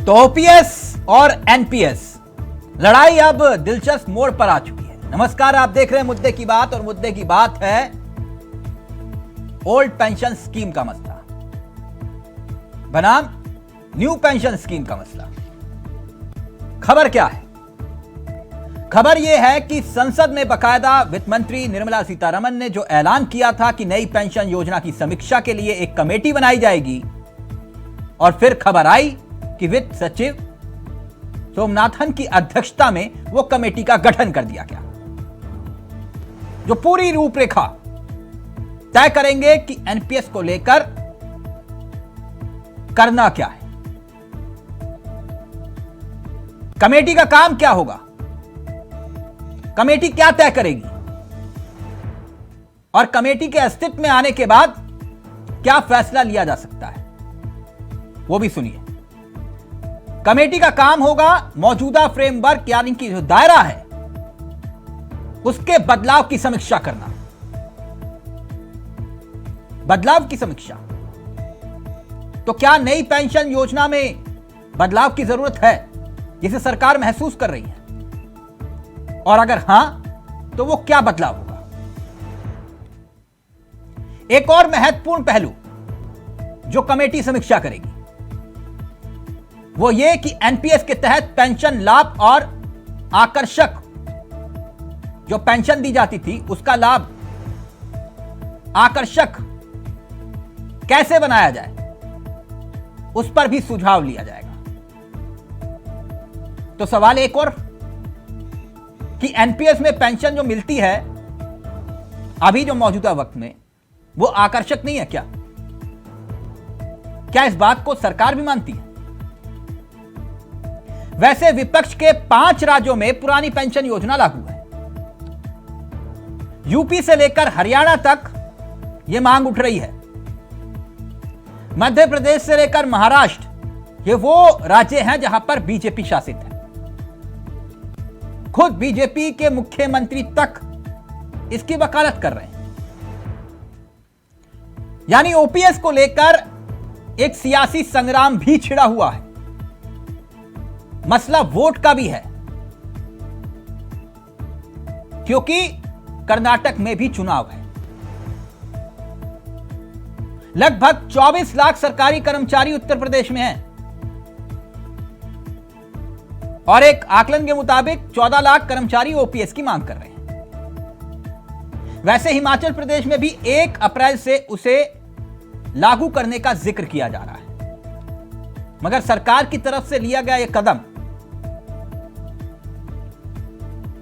तो ओपीएस और एनपीएस लड़ाई अब दिलचस्प मोड़ पर आ चुकी है। नमस्कार, आप देख रहे हैं मुद्दे की बात, और मुद्दे की बात है ओल्ड पेंशन स्कीम का मसला बनाम न्यू पेंशन स्कीम का मसला। खबर क्या है? खबर यह है कि संसद में बकायदा वित्त मंत्री निर्मला सीतारमण ने जो ऐलान किया था कि नई पेंशन योजना की समीक्षा के लिए एक कमेटी बनाई जाएगी, और फिर खबर आई कि वित्त सचिव सोमनाथन की अध्यक्षता में वो कमेटी का गठन कर दिया गया, जो पूरी रूपरेखा तय करेंगे कि एनपीएस को लेकर करना क्या है, कमेटी का काम क्या होगा, कमेटी क्या तय करेगी, और कमेटी के अस्तित्व में आने के बाद क्या फैसला लिया जा सकता है, वो भी सुनिए। कमेटी का काम होगा मौजूदा फ्रेमवर्क यानी कि जो दायरा है उसके बदलाव की समीक्षा करना। बदलाव की समीक्षा, तो क्या नई पेंशन योजना में बदलाव की जरूरत है जिसे सरकार महसूस कर रही है, और अगर हां तो वो क्या बदलाव होगा। एक और महत्वपूर्ण पहलू जो कमेटी समीक्षा करेगी वो ये कि एनपीएस के तहत पेंशन लाभ और आकर्षक जो पेंशन दी जाती थी उसका लाभ आकर्षक कैसे बनाया जाए, उस पर भी सुझाव लिया जाएगा। तो सवाल एक और कि एनपीएस में पेंशन जो मिलती है अभी जो मौजूदा वक्त में, वो आकर्षक नहीं है क्या? क्या इस बात को सरकार भी मानती है? वैसे विपक्ष के 5 राज्यों में पुरानी पेंशन योजना लागू है। यूपी से लेकर हरियाणा तक यह मांग उठ रही है। मध्य प्रदेश से लेकर महाराष्ट्र, ये वो राज्य हैं जहां पर बीजेपी शासित है। खुद बीजेपी के मुख्यमंत्री तक इसकी वकालत कर रहे हैं। यानी ओपीएस को लेकर एक सियासी संग्राम भी छिड़ा हुआ है। मसला वोट का भी है, क्योंकि कर्नाटक में भी चुनाव है। लगभग 24 लाख सरकारी कर्मचारी उत्तर प्रदेश में हैं, और एक आकलन के मुताबिक 14 लाख कर्मचारी ओपीएस की मांग कर रहे हैं। वैसे हिमाचल प्रदेश में भी 1 अप्रैल से उसे लागू करने का जिक्र किया जा रहा है, मगर सरकार की तरफ से लिया गया यह कदम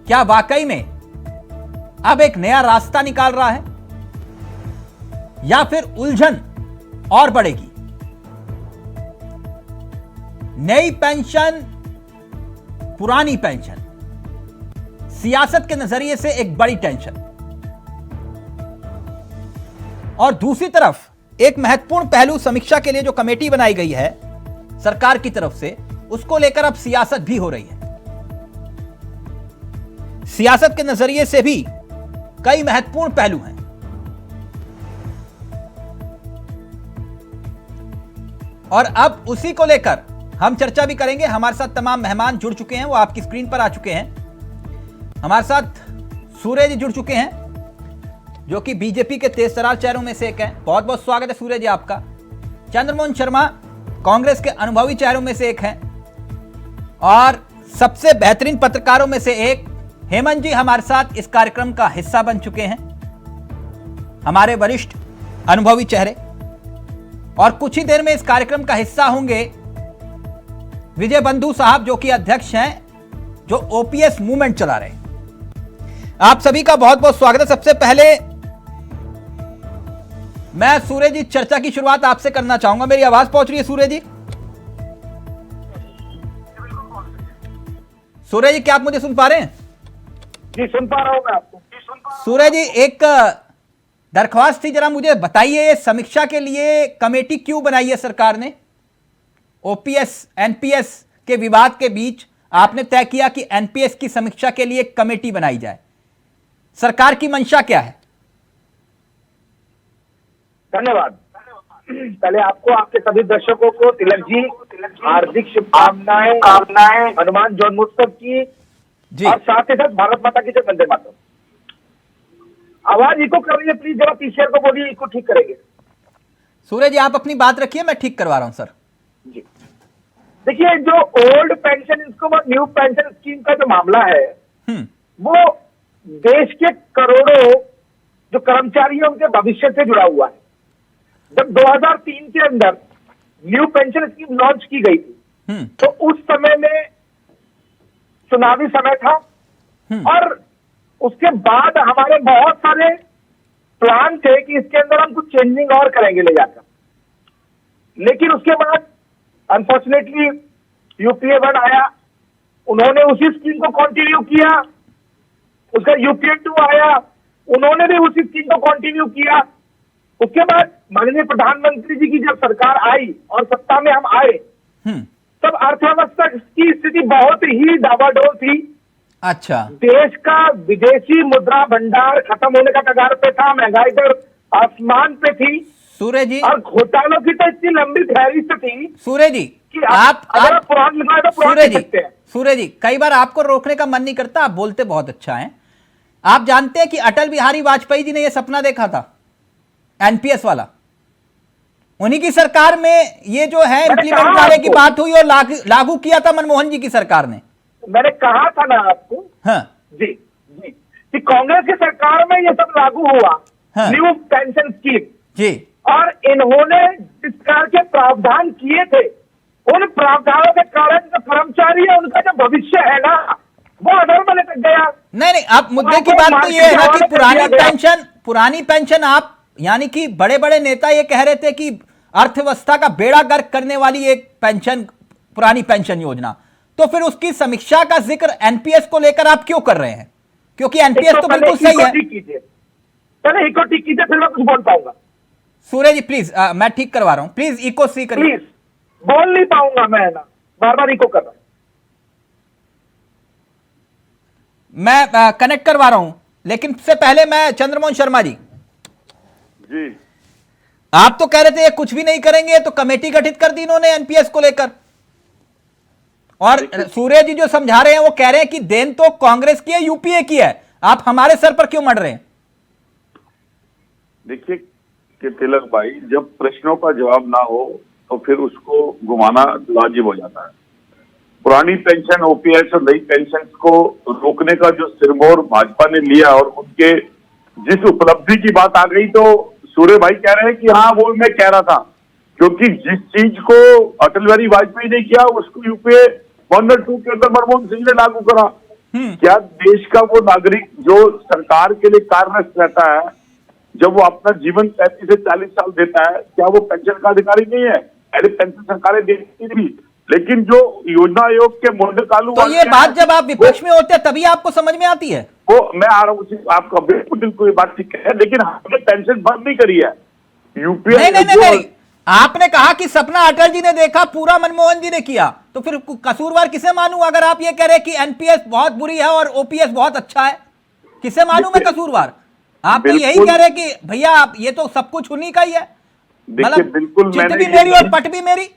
क्या वाकई में अब एक नया रास्ता निकाल रहा है, या फिर उलझन और बढ़ेगी? नई पेंशन, पुरानी पेंशन, सियासत के नजरिए से एक बड़ी टेंशन, और दूसरी तरफ एक महत्वपूर्ण पहलू समीक्षा के लिए जो कमेटी बनाई गई है सरकार की तरफ से, उसको लेकर अब सियासत भी हो रही है। सियासत के नजरिए से भी कई महत्वपूर्ण पहलू हैं। और अब उसी को लेकर हम चर्चा भी करेंगे। हमारे साथ तमाम मेहमान जुड़ चुके हैं, वो आपकी स्क्रीन पर आ चुके हैं। हमारे साथ सूर्य जी जुड़ चुके हैं, जो कि बीजेपी के तेज तरार चेहरों में से एक हैं। बहुत बहुत स्वागत है सूर्य जी आपका। चंद्रमोहन शर्मा कांग्रेस के अनुभवी चेहरों में से एक हैं, और सबसे बेहतरीन पत्रकारों में से एक हेमंत जी हमारे साथ इस कार्यक्रम का हिस्सा बन चुके हैं, हमारे वरिष्ठ अनुभवी चेहरे। और कुछ ही देर में इस कार्यक्रम का हिस्सा होंगे विजय बंधु साहब, जो कि अध्यक्ष हैं, जो ओपीएस मूवमेंट चला रहे हैं। आप सभी का बहुत बहुत स्वागत है। सबसे पहले मैं सूर्य जी चर्चा की शुरुआत आपसे करना चाहूंगा। मेरी आवाज पहुंच रही है सूर्य जी? सूर्य जी, क्या आप मुझे सुन पा रहे हैं? जी, सुन पा रहा हूं मैं आपको। सूर्य जी, एक दरख्वास्त थी, जरा मुझे बताइए समीक्षा के लिए कमेटी क्यों बनाई है सरकार ने? ओपीएस एनपीएस के विवाद के बीच आपने तय किया कि एनपीएस की समीक्षा के लिए एक कमेटी बनाई जाए। सरकार की मंशा क्या है? धन्यवाद। पहले आपको, आपके सभी दर्शकों को तिलक जी हार्दिक शुभकामनाएं हनुमान जन्मोत्सव की जी और साथ ही साथ भारत माता की जय, वंदे मातरम। आवाज इको कर रही है, प्लीज जरा पीसीआर को बोलिए इको ठीक करेंगे। सूर्य जी आप अपनी बात रखिए, मैं ठीक करवा रहा हूं सर। जी देखिए, जो ओल्ड पेंशन स्कीम और न्यू पेंशन स्कीम का जो मामला है वो देश के करोड़ों जो कर्मचारी हैं उनके भविष्य से जुड़ा हुआ है। जब 2003 के अंदर न्यू पेंशन स्कीम लॉन्च की गई थी तो उस समय में चुनावी समय था और उसके बाद हमारे बहुत सारे प्लान थे कि इसके अंदर हम कुछ चेंजिंग और करेंगे ले जाकर, लेकिन उसके बाद अनफॉर्चुनेटली यूपीए 1 आया, उन्होंने उसी स्कीम को कंटिन्यू किया। उसका यूपीए 2 आया, उन्होंने भी उसी स्कीम को कंटिन्यू किया। उसके बाद माननीय प्रधानमंत्री जी की जब सरकार आई और सत्ता में हम आए तब अर्थव्यवस्था की स्थिति बहुत ही डावाडोल थी। अच्छा, देश का विदेशी मुद्रा भंडार खत्म होने का कगार पे था, महंगाई दर आसमान पे थी सूर्य जी, और घोटालों की तो इतनी लंबी फहरिस्त थी सूर्य जी कि आप अगर आप पुराण लिखवाए तो पुराण सूर्य लिख सकते हैं। सूर्य जी कई बार आपको रोकने का मन नहीं करता, आप बोलते बहुत अच्छा है। आप जानते हैं कि अटल बिहारी वाजपेयी जी ने यह सपना देखा था एनपीएस वाला, उन्हीं की सरकार में ये जो है इंप्लीमेंट करने की बात हुई और लागू किया था मनमोहन जी की सरकार ने। मैंने कहा था ना आपको, हाँ जी जी, कि कांग्रेस की सरकार में ये सब लागू हुआ, हाँ। न्यू पेंशन स्कीम जी, और इन्होंने जिस प्रकार के प्रावधान किए थे उन प्रावधानों के कारण जो कर्मचारी है उनका जो भविष्य है ना वो अधर में लटक गया। नहीं आप मुद्दे की बात तो ये है ना कि पुरानी पेंशन आप, यानी कि बड़े बड़े नेता ये कह रहे थे कि अर्थव्यवस्था का बेड़ा गर्क करने वाली एक पेंशन, पुरानी पेंशन योजना, तो फिर उसकी समीक्षा का जिक्र एनपीएस को लेकर आप क्यों कर रहे हैं? क्योंकि एनपीएस तो बिल्कुल सही है। पहले इको ठीक कीजिए फिर मैं कुछ बोल पाऊंगा। सूर्य जी प्लीज, मैं ठीक करवा रहा हूं, प्लीज इको सी करिए। प्लीज, बोल नहीं पाऊंगा मैं ना, बार बार इको कर रहा हूं। मैं कनेक्ट करवा रहा हूं, लेकिन उससे पहले मैं चंद्रमोहन शर्मा जी, आप तो कह रहे थे ये कुछ भी नहीं करेंगे, तो कमेटी गठित कर दी इन्होंने एनपीएस को लेकर, और सूर्य जी जो समझा रहे हैं वो कह रहे हैं कि देन तो कांग्रेस की है, यूपीए की है, आप हमारे सर पर क्यों मर रहे हैं? देखिए कि तिलक भाई, जब प्रश्नों का जवाब ना हो तो फिर उसको घुमाना लाजिब हो जाता है। पुरानी पेंशन, ओपीएस और नई पेंशन को रोकने का जो सिरमौर भाजपा ने लिया और उनके जिस उपलब्धि की बात आ गई, तो सूर्य भाई कह रहे हैं कि हाँ वो मैं कह रहा था, क्योंकि जिस चीज को अटल बिहारी वाजपेयी ने किया उसको यूपीए 1 और 2 के अंदर मनमोहन सिंह ने लागू करा। क्या देश का वो नागरिक जो सरकार के लिए कार्यरत रहता है, जब वो अपना जीवन 35 से 40 साल देता है, क्या वो पेंशन का अधिकारी नहीं है? अरे पेंशन सरकारें देती भी, लेकिन जो योजना आयोग के मोंडे कालू, तो ये बात जब आप विपक्ष में होते हैं तभी आपको समझ में आती है। वो मैं आ रहा हूँ, आपका बिल्कुल ये बात ठीक है, लेकिन हमने पेंशन बंद नहीं करी है। यूपीए नहीं, आपने कहा कि सपना अटल जी ने देखा, पूरा मनमोहन जी ने किया, तो फिर कसूरवार किसे मानूं? अगर आप ये कह रहे कि एनपीएस बहुत बुरी है और ओपीएस बहुत अच्छा है, किसे मानूं मैं कसूरवार? आप तो यही कह रहे कि भैया आप ये तो सब कुछ उन्हीं का ही है, मतलब बिल्कुल चित भी मेरी और पट भी मेरी।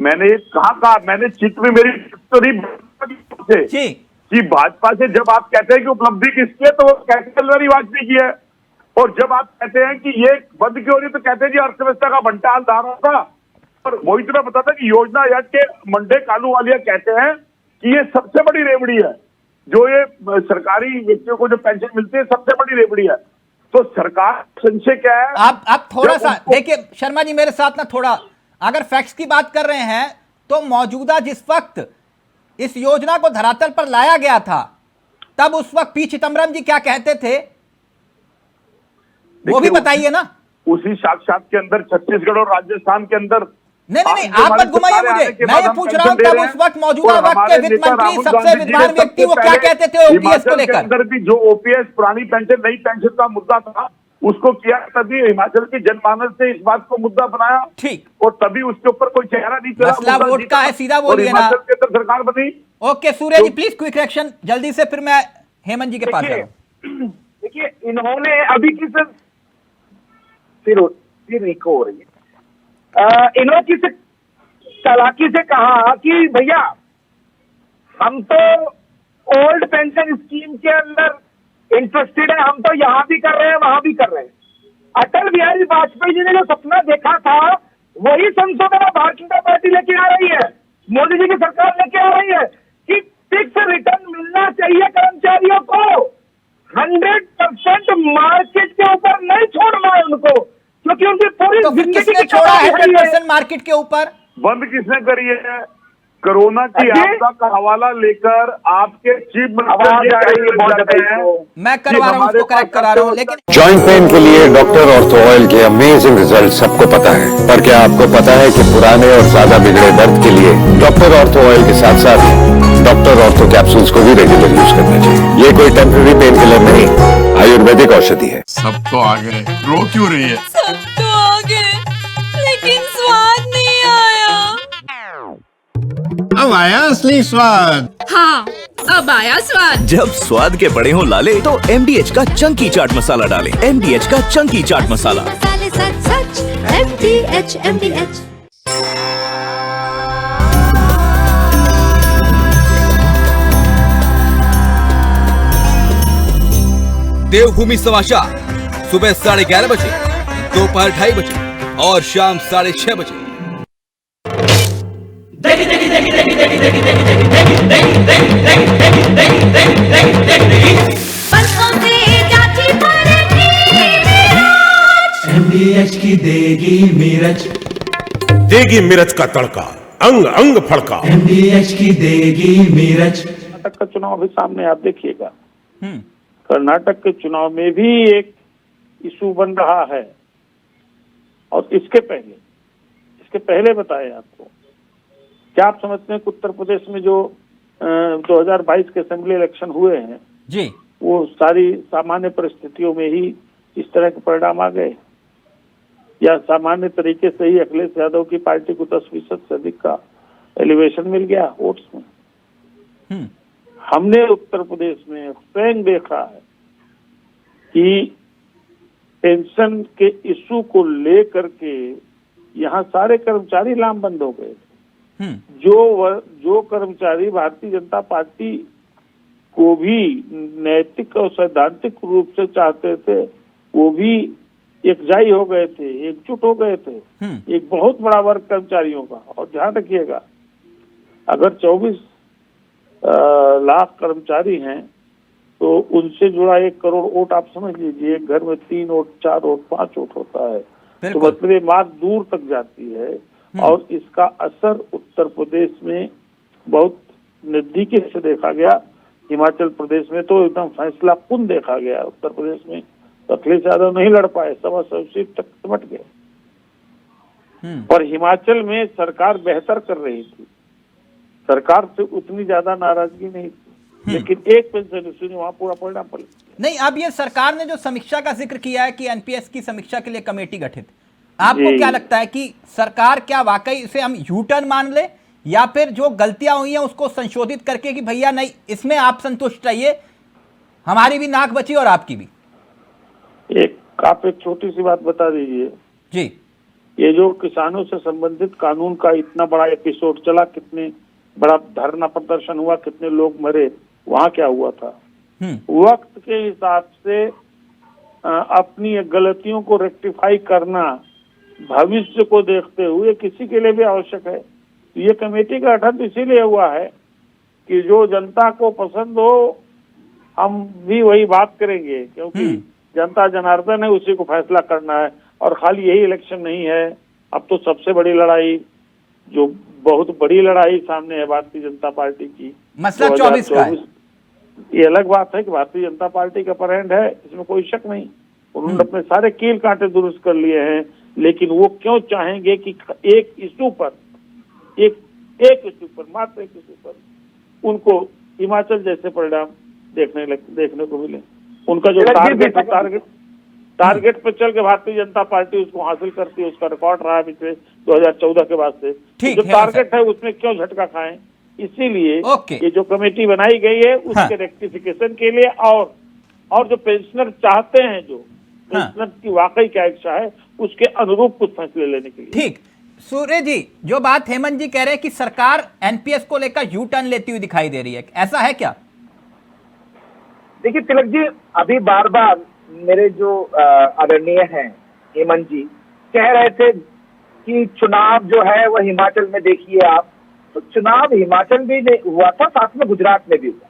मैंने कहा मैंने चित में मेरी तो नहीं जी कि भाजपा से जब आप कहते हैं कि उपलब्धि किसकी है, तो वो कहते हैं अटल बिहारी वाजपेयी की है, और जब आप कहते हैं कि ये बंद क्यों हो रही, तो कहते हैं जी अर्थव्यवस्था का भंडार डाल रहा था। और वही तो मैं बताता कि योजना आयोग के मंडे कालू वालिया कहते हैं कि ये सबसे बड़ी रेवड़ी है, जो ये सरकारी व्यक्तियों को जो पेंशन मिलती है सबसे बड़ी रेवड़ी है। तो सरकार संशय क्या है? आप थोड़ा सा देखिए शर्मा जी, मेरे साथ ना थोड़ा, अगर फैक्ट्स की बात कर रहे हैं तो मौजूदा जिस वक्त इस योजना को धरातल पर लाया गया था, तब उस वक्त पी चिदम्बरम जी क्या कहते थे वो भी बताइए ना। उसी साक्षात के अंदर छत्तीसगढ़ और राजस्थान के अंदर नहीं आप मत घुमाइए मुझे, मैं ये पूछ रहा हूं तब उस वक्त मौजूदा वक्त के वित्त मंत्री सबसे विद्वान व्यक्ति वो क्या कहते थे ओपीएस को लेकर? अंदर भी जो ओपीएस पुरानी पेंशन नई पेंशन का मुद्दा था उसको किया, तभी हिमाचल के जनमानस ने इस बात को मुद्दा बनाया, ठीक, और तभी उसके ऊपर कोई चेहरा नहीं चला। मसला वोट का है, सीधा बोलिए ना। हिमाचल के अंदर सरकार बनी। Okay Surya ji please quick reaction जल्दी से, फिर मैं हेमंत जी के पास देखिए इन्होंने अभी की फिर रिको हो रही है, इन्होंने चालाकी से कहा कि भैया हम तो ओल्ड पेंशन स्कीम के अंदर इंटरेस्टेड है, हम तो यहाँ भी कर रहे हैं वहां भी कर रहे हैं। अटल बिहारी वाजपेयी जी ने जो सपना देखा था वही संशोधन भारतीय जनता पार्टी लेके आ रही है, मोदी जी की सरकार लेके आ रही है कि फिक्स रिटर्न मिलना चाहिए कर्मचारियों को, 100% मार्केट के ऊपर नहीं छोड़ना है उनको, क्योंकि उनकी पूरी तो फिर जिंदगी किसने की छोड़ा कमाई है ये। 100% मार्केट के ऊपर? बंद किसने करी है? कोरोना की आपदा का हवाला लेकर आपके चीफ आवाज आ रही है बहुत ज्यादा। मैं करवा रहा हूँ, उसको करेक्ट करा रहा हूँ, लेकिन जॉइंट पेन के लिए डॉक्टर ऑर्थो ऑयल के अमेजिंग रिजल्ट सबको पता है, पर क्या आपको पता है कि पुराने और ज्यादा बिगड़े दर्द के लिए डॉक्टर ऑर्थो ऑयल के साथ साथ डॉक्टर ऑर्थो कैप्सूल्स को भी रेगुलर यूज करना चाहिए। ये कोई टेम्पररी पेन किलर नहीं, आयुर्वेदिक औषधि है। सब तो आ गए, रो क्यों रही है? सब तो आ गए, लेकिन स्वाद नहीं आया। अब आया असली स्वाद। हाँ, अब आया स्वाद। जब स्वाद के बड़े हों लाले तो MDH का चंकी चाट मसाला डालें। MDH का चंकी चाट मसाला। मसाले सच सच MDH। देवभूमि समाचार सुबह 11:30 बजे, दोपहर 2:30 बजे और शाम 6:30 बजे। MDH की देगी मिर्च का तड़का, अंग अंग फड़का। MDH की देगी मिर्च। कर्नाटक का चुनाव अभी सामने, आप देखिएगा कर्नाटक के चुनाव में भी एक इशू बन रहा है। और इसके पहले बताए आपको, क्या आप समझते हैं कि उत्तर प्रदेश में जो 2022 के असेंबली इलेक्शन हुए हैं जी, वो सारी सामान्य परिस्थितियों में ही इस तरह के परिणाम आ गए, या सामान्य तरीके से ही अखिलेश यादव की पार्टी को 10% से अधिक का एलिवेशन मिल गया वोट्स में? हमने उत्तर प्रदेश में स्वयं देखा है कि पेंशन के इशू को लेकर के यहाँ सारे कर्मचारी लामबंद हो गए। जो कर्मचारी भारतीय जनता पार्टी को भी नैतिक और सैद्धांतिक रूप से चाहते थे, वो भी एकजाई हो गए थे, एकजुट हो गए थे। एक बहुत बड़ा वर्ग कर्मचारियों का। और ध्यान रखिएगा, अगर 24 लाख कर्मचारी हैं तो उनसे जुड़ा 1 करोड़ वोट आप समझ लीजिए, एक घर में 3 वोट, 4 वोट, 5 वोट होता है, तो मतलब ये बात दूर तक जाती है। और इसका असर उत्तर प्रदेश में बहुत नजदीकी से देखा गया। हिमाचल प्रदेश में तो एकदम फैसला कुन देखा गया। उत्तर प्रदेश में तो अखिलेश यादव नहीं लड़ पाए, 100 सीट तक सिमट गए। और हिमाचल में सरकार बेहतर कर रही थी, सरकार से उतनी ज्यादा नाराजगी नहीं थी, लेकिन एक पेंशन इशू ने वहां पूरा परिणाम पड़ नहीं। अब ये सरकार ने जो समीक्षा का जिक्र किया है कि एनपीएस की समीक्षा के लिए कमेटी गठित, आपको क्या लगता है कि सरकार क्या वाकई इसे हम यू टर्न मान ले, या फिर जो गलतियां हुई हैं उसको संशोधित करके कि भैया नहीं, इसमें आप संतुष्ट रहिए, हमारी भी नाक बची और आपकी भी? आप एक छोटी सी बात बता दीजिए जी। ये जो किसानों से संबंधित कानून का इतना बड़ा एपिसोड चला, कितने बड़ा धरना प्रदर्शन हुआ, कितने लोग मरे, वहां क्या हुआ था? वक्त के हिसाब से अपनी गलतियों को रेक्टिफाई करना भविष्य को देखते हुए किसी के लिए भी आवश्यक है। तो ये कमेटी का गठन इसीलिए हुआ है कि जो जनता को पसंद हो हम भी वही बात करेंगे, क्योंकि जनता जनार्दन है, उसी को फैसला करना है। और खाली यही इलेक्शन नहीं है, अब तो सबसे बड़ी लड़ाई, जो बहुत बड़ी लड़ाई सामने है भारतीय जनता पार्टी की, मसला 24 का है। ये अलग बात है कि भारतीय जनता पार्टी का अपर हैंड है, इसमें कोई शक नहीं। उन्होंने अपने सारे कील कांटे दुरुस्त कर लिए हैं, लेकिन वो क्यों चाहेंगे कि एक इशू पर, मात्र एक इशू पर उनको हिमाचल जैसे परिणाम देखने को मिले। उनका जो टारगेट पे चल के भारतीय जनता पार्टी उसको हासिल करती है, उसका रिकॉर्ड रहा है पिछले 2014 के बाद से। जो टारगेट है उसमें क्यों झटका खाएं? इसीलिए ये जो कमेटी बनाई गई है उसके रेक्टिफिकेशन के लिए, और जो पेंशनर चाहते हैं, जो पेंशनर की वाकई क्या इच्छा है, उसके अनुरूप कुछ फैसले लेने के लिए। ठीक, सूर्य जी, जो बात हेमंत जी कह रहे हैं कि सरकार एनपीएस को लेकर यू टर्न लेती हुई दिखाई दे रही है, ऐसा है क्या? देखिए तिलक जी, अभी बार बार मेरे जो आदरणीय हैं हेमंत जी कह रहे थे कि चुनाव जो है वो हिमाचल में देखिए आप, तो चुनाव हिमाचल में नहीं हुआ था, साथ में गुजरात में भी हुआ,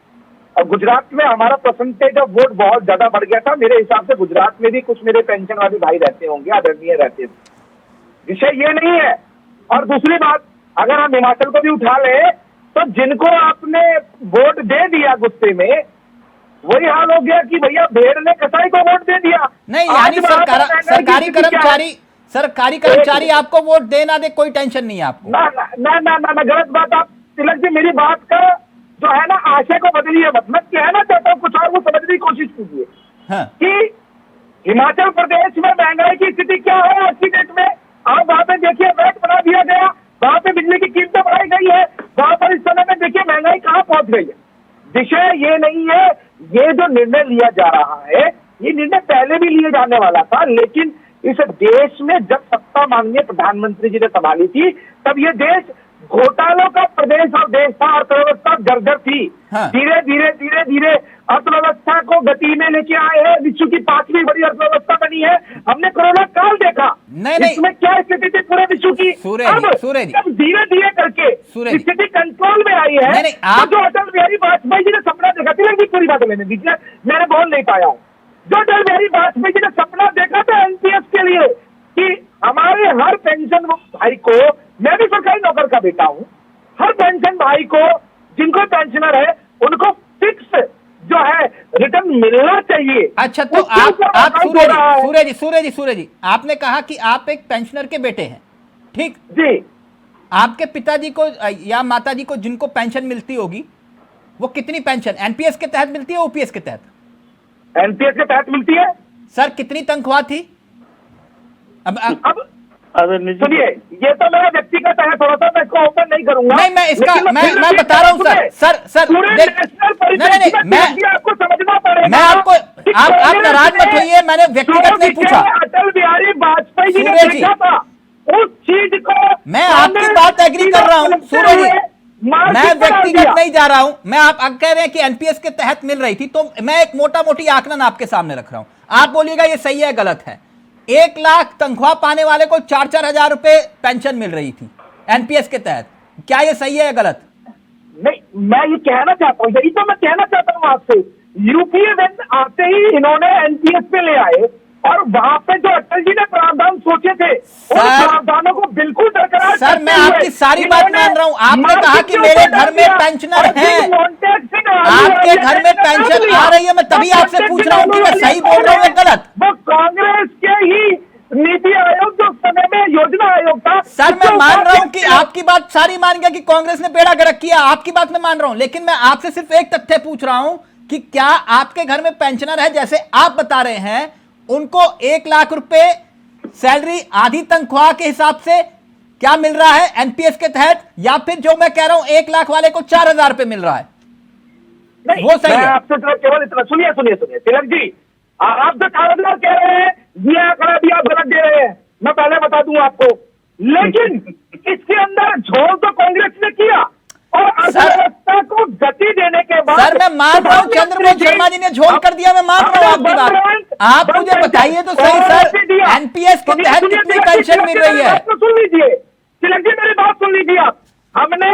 और गुजरात में हमारा परसेंटेज ऑफ वोट बहुत ज्यादा बढ़ गया था। मेरे हिसाब से गुजरात में भी कुछ मेरे पेंशनवादी भाई रहते होंगे, आदरणीय रहते हैं। विषय ये नहीं है। और दूसरी बात, अगर हम हिमाचल को भी उठा ले तो जिनको आपने वोट दे दिया गुस्से में, वही हाल हो गया कि भैया भेड़ ने कसाई को वोट दे दिया। नहीं, यानी सरकारी कर्मचारी आपको वोट दे ना दे, कोई टेंशन नहीं है आपको? ना ना ना ना ना, ना गलत बात। आप तिलक जी मेरी बात का जो है ना आशय को बदलिए मत। मैं कहना चाहता हूँ कुछ और, वो समझने की कोशिश कीजिए। हाँ। कि हिमाचल प्रदेश में महंगाई की स्थिति क्या है आज की डेट में। आप वहां पे देखिए वैट बना दिया गया, वहां पे बिजली की कीमतें बढ़ाई गई है, वहां पर इस समय में देखिए महंगाई कहाँ पहुंच गई है। विषय ये नहीं है, ये जो निर्णय लिया जा रहा है ये निर्णय पहले भी लिए जाने वाला था, लेकिन इस देश में जब सत्ता माननीय प्रधानमंत्री जी ने संभाली थी तब ये देश घोटालों का प्रदेश और देश था, अर्थव्यवस्था जर्जर थी। हाँ। धीरे धीरे धीरे धीरे अर्थव्यवस्था को गति में लेके आए हैं, विश्व की 5वीं बड़ी अर्थव्यवस्था बनी है। हमने कोरोना काल देखा, नहीं। इसमें क्या स्थिति थी पूरे विश्व की। सूर्य जी जब धीरे धीरे करके स्थिति कंट्रोल में आई है, नहीं, जो अटल बिहारी वाजपेयी जी ने सपना देखा, तिलक जी पूरी बात लेने दीजिए, मैंने बोल नहीं पाया हूँ। जो अटल बिहारी वाजपेयी जी ने सपना देखा था एनपीएस के लिए कि हमारे हर पेंशन भाई को, मैं भी सरकारी नौकर का बेटा हूँ, हर पेंशन भाई को जिनको पेंशनर है उनको फिक्स जो है रिटर्न मिलना चाहिए। अच्छा, तो आप सूर्य जी आपने कहा कि आप एक पेंशनर के बेटे हैं, ठीक जी। आपके पिताजी को या माताजी को जिनको पेंशन मिलती होगी वो कितनी पेंशन एनपीएस के तहत मिलती है, ओपीएस के तहत? एनपीएस के तहत मिलती है। सर कितनी तनख्वाह थी? अब सुनिए, ये तो मेरा व्यक्तिगत है, थोड़ा सा मैं इसको ओपन नहीं करूंगा। नहीं, मैं इसका मैं बता रहा हूँ सर नहीं, मैं आपको समझना पड़ेगा। मैं आपको आप नाराज मत होइए, मैंने व्यक्तिगत नहीं पूछा। अटल बिहारी वाजपेयी जी ने देखा था उस चीज को, मैं आपकी बात एग्री कर रहा हूँ सूर्य जी, मैं व्यक्तिगत नहीं जा रहा हूं। मैं आप कह रहे हैं कि एनपीएस के तहत मिल रही थी, तो मैं एक मोटा मोटी आंकलन आपके सामने रख रहा हूं, आप बोलिएगा ये सही है गलत है। 1 लाख तनख्वाह पाने वाले को 4-4 हजार रुपए पेंशन मिल रही थी एनपीएस के तहत, क्या ये सही है या गलत? नहीं, मैं ये कहना चाहता हूँ, यही तो मैं कहना चाहता हूँ आपसे। यूपीए आते ही इन्होंने एनपीएस पे ले आए और वहां पे जो अटल जी ने प्रावधान सोचे थे उन प्रावधानों को बिल्कुल बरकरार। सर मैं आपकी सारी बात मान रहा हूँ, आपने कहा कि मेरे घर में पेंशनर हैं, आपके घर में पेंशन आ रही है, मैं तभी आपसे पूछ रहा हूँ कि मैं सही बोल रहा हूँ या गलत। वो कांग्रेस के ही नीति आयोग जो समय में योजना आयोग था। सर मैं मान रहा हूं कि आपकी बात सारी मान गया कि कांग्रेस ने बेड़ा गर्क किया, आपकी बात मैं मान रहा हूं, लेकिन मैं आपसे सिर्फ एक तथ्य पूछ रहा हूं कि क्या आपके घर में पेंशनर है जैसे आप बता रहे हैं, उनको 1 लाख रुपए सैलरी आधी तनख्वाह के हिसाब से क्या मिल रहा है एनपीएस के तहत, या फिर जो मैं कह रहा हूं 1 लाख वाले को 4,000 रुपए मिल रहा है? नहीं, वो सही है। आपसे केवल इतना सुनिए तिलक जी, आप जो 4,000 कह रहे हैं ये आंकड़ा भी आप गलत दे रहे हैं, मैं पहले बता दूं आपको। लेकिन इसके अंदर झोल तो कांग्रेस ने किया और अर्थव्यवस्था को गति देने के बाद। सर मैं मान रहा हूं चंद्रमोहन शर्मा जी ने झोल कर दिया, मैं मान रहा हूं आपकी बात, आप मुझे बताइए तो सही सर, एनपीएस के तहत कितनी पेंशन मिल रही है? सुन लीजिए तिलक जी, मेरी बात सुन लीजिए आप। हमने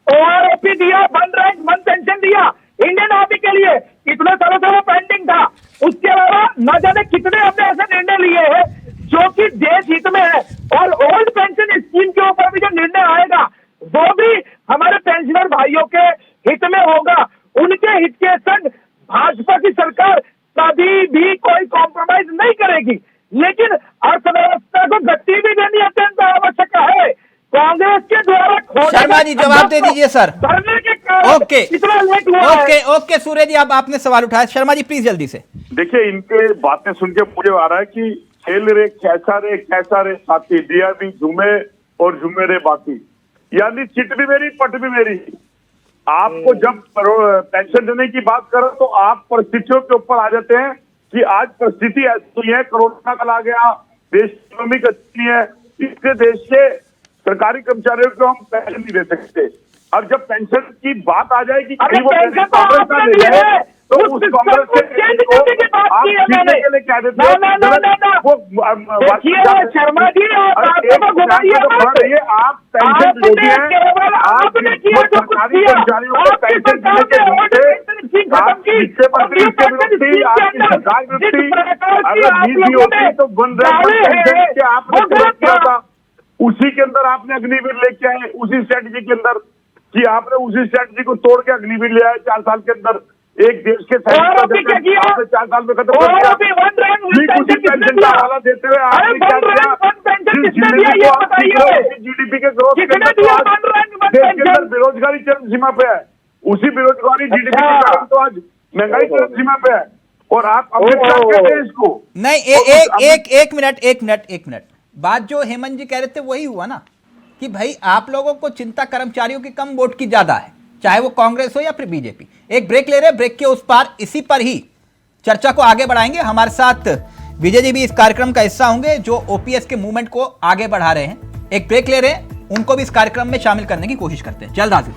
ओआरओपी दिया, वन रैंक वन पेंशन दिया इंडियन आर्मी के लिए, इतने सालों से वो पेंडिंग था। उसके अलावा न जाने कितने हमने ऐसे निर्णय लिए हैं जो कि देश हित में है, और ओल्ड पेंशन स्कीम के ऊपर भी जो निर्णय आएगा वो भी हमारे पेंशनर भाइयों के हित में होगा। उनके हित के संग भाजपा की सरकार कभी भी कोई कॉम्प्रोमाइज नहीं करेगी, लेकिन अर्थव्यवस्था को गति भी देनी अत्यंत आवश्यक है। कांग्रेस के द्वारा शर्मा जी जवाब दे दीजिए सर। ओके इतना लेट हुआ है। ओके सूर्य जी, अब आपने सवाल उठाया, शर्मा जी प्लीज जल्दी से। देखिए, इनके बातें सुन के मुझे आ रहा है कि खेल रे कैसा रे साथी, दिया भी झूमे और झूमे रे बाकी, यानी चिट भी मेरी पट भी मेरी। आपको जब पेंशन देने की बात करो तो आप परिस्थितियों के ऊपर आ जाते हैं कि आज परिस्थिति ऐसी है, कोरोना कल आ गया, देश इकोनॉमिक अच्छी है, इसके देश के सरकारी कर्मचारियों को हम पेंशन नहीं दे सकते। अब जब पेंशन की बात आ जाएगी अरे वो पेंशन तो कांग्रेस आपने का दिया है, तो उस उस सिस्टम कांग्रेस को चेंज करने की बात आप की है जीतने मैंने। के लिए कह देते ना, हैं। ना, ना, ना, ना। वो देखिए शर्मा जी, आप बातों को घुमाइए मत। आप पेंशन आपने लोगे हैं, केवल आपने किया जो कुछ सरकारी किया। कर्मचारियों को आपकी पेंशन सरकार देने के ने मुद्दे, ओल्ड पेंशन स्कीम खत्म आप की शिक्षा और मंत्री न्यू के पेंशन विरोधी, स्कीम के आपकी अंदर सरकार जिस विरोधी, प्रकार की अगर आप नीति लोगों होती ने तो वन डाले पेंशन हैं, के आपने वो गलत किया था। था। उसी के अंदर आपने अग्निवीर लेके आए, उसी स्ट्रेटजी के अंदर कि आपने उसी स्ट्रेटजी को तोड़ के अग्निवीर ले आए 4 साल के अंदर। एक देश के और अभी क्या किया? 4 साल में खत्म और कर दिया। अभी वन रैंक वन ठीक पेंशन उसी किसने पेंशन दिया? का हवाला देते हुए अरे आपने क्या वन किया? रैंक वन पेंशन जिस किसने GDP दिया ये को आप सीख बताइए। रहे हो, उसी GDP के ग्रोथ के किसने अंदर तो दिया आज वन रैंक वन देश के अंदर पेंशन? बेरोजगारी चरम सीमा पे है। उसी बेरोजगारी GDP के अच्छा। कारण तो आज महंगाई चरम सीमा पे है। और आप अमित शाह कहते हैं इसको। नहीं, एक मिनट। बात जो हेमंत जी कह रहे थे वही हुआ ना, कि भाई आप लोगों को चिंता कर्मचारियों की कम, वोट की ज्यादा है, चाहे वो कांग्रेस हो या फिर बीजेपी। एक ब्रेक ले रहे हैं, ब्रेक के उस पार इसी पर ही चर्चा को आगे बढ़ाएंगे। हमारे साथ विजय जी भी इस कार्यक्रम का हिस्सा होंगे, जो ओपीएस के मूवमेंट को आगे बढ़ा रहे हैं। एक ब्रेक ले रहे हैं, उनको भी इस कार्यक्रम में शामिल करने की कोशिश करते हैं। जल्द हाजिर।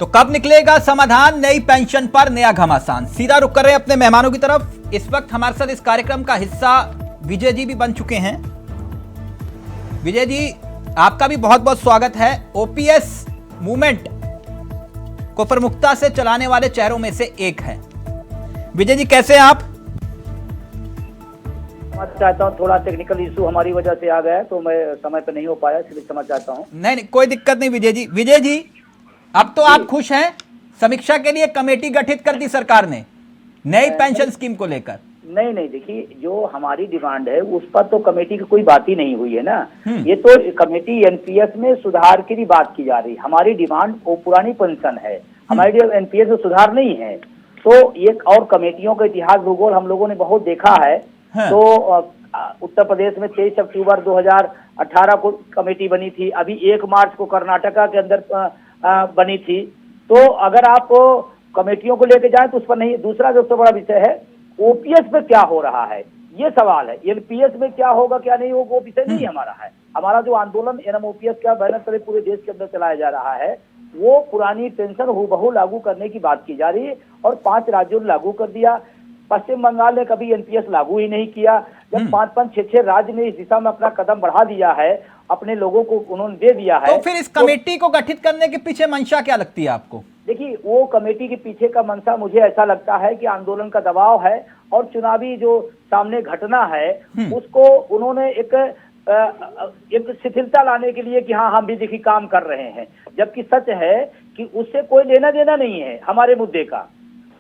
तो कब निकलेगा समाधान नई पेंशन पर, नया घमासान? सीधा रुक कर रहे हैं अपने मेहमानों की तरफ। इस वक्त हमारे साथ इस कार्यक्रम का हिस्सा विजय जी भी बन चुके हैं। विजय जी, आपका भी बहुत बहुत स्वागत है। ओपीएस मूवमेंट को प्रमुखता से चलाने वाले चेहरों में से एक है। विजय जी, कैसे हैं आप? समझ चाहता हूँ, थोड़ा टेक्निकल इशू हमारी वजह से आ गया है, तो मैं समय पे नहीं हो पाया, इसलिए समझ चाहता हूँ। नहीं, कोई दिक्कत नहीं विजय जी। विजय जी, अब तो आप खुश हैं? समीक्षा के लिए कमेटी गठित कर दी सरकार ने नई पेंशन स्कीम को लेकर। नहीं, देखिए, जो हमारी डिमांड है उस पर तो कमेटी की कोई बात ही नहीं हुई है ना। ये तो कमेटी एनपीएस में सुधार की भी बात की जा रही है। हमारी डिमांड वो पुरानी पेंशन है, हमारी एनपीएस में सुधार नहीं है। तो एक और कमेटियों का इतिहास भूगोल हम लोगों ने बहुत देखा है। तो उत्तर प्रदेश में 23 अक्टूबर 2018 को कमेटी बनी थी, अभी 1 मार्च को कर्नाटका के अंदर बनी थी। तो अगर आप कमेटियों को लेके जाएं तो उस पर नहीं। दूसरा जो सबसे बड़ा विषय है, ओपीएस में क्या हो रहा है, ये सवाल है। एनपीएस में क्या होगा क्या नहीं होगा वो विषय नहीं हमारा है। हमारा जो आंदोलन एनएमओपीएस का बैनर तले पूरे देश के अंदर चलाया जा रहा है, वो पुरानी पेंशन हूबहू लागू करने की बात की जा रही है। और 5 राज्यों ने लागू कर दिया। पश्चिम बंगाल ने कभी एनपीएस लागू ही नहीं किया। जब 5-5, 6-6 राज्य ने इस दिशा में अपना कदम बढ़ा दिया है, अपने लोगों को उन्होंने दे दिया है। तो फिर इस कमेटी को गठित करने के पीछे मंशा क्या लगती है आपको? देखिए, वो कमेटी के पीछे का मंशा मुझे ऐसा लगता है कि आंदोलन का दबाव है और चुनावी जो सामने घटना है उसको उन्होंने एक शिथिलता लाने के लिए कि हाँ हम भी देखिए काम कर रहे हैं, जबकि सच है कि उससे कोई लेना देना नहीं है हमारे मुद्दे का।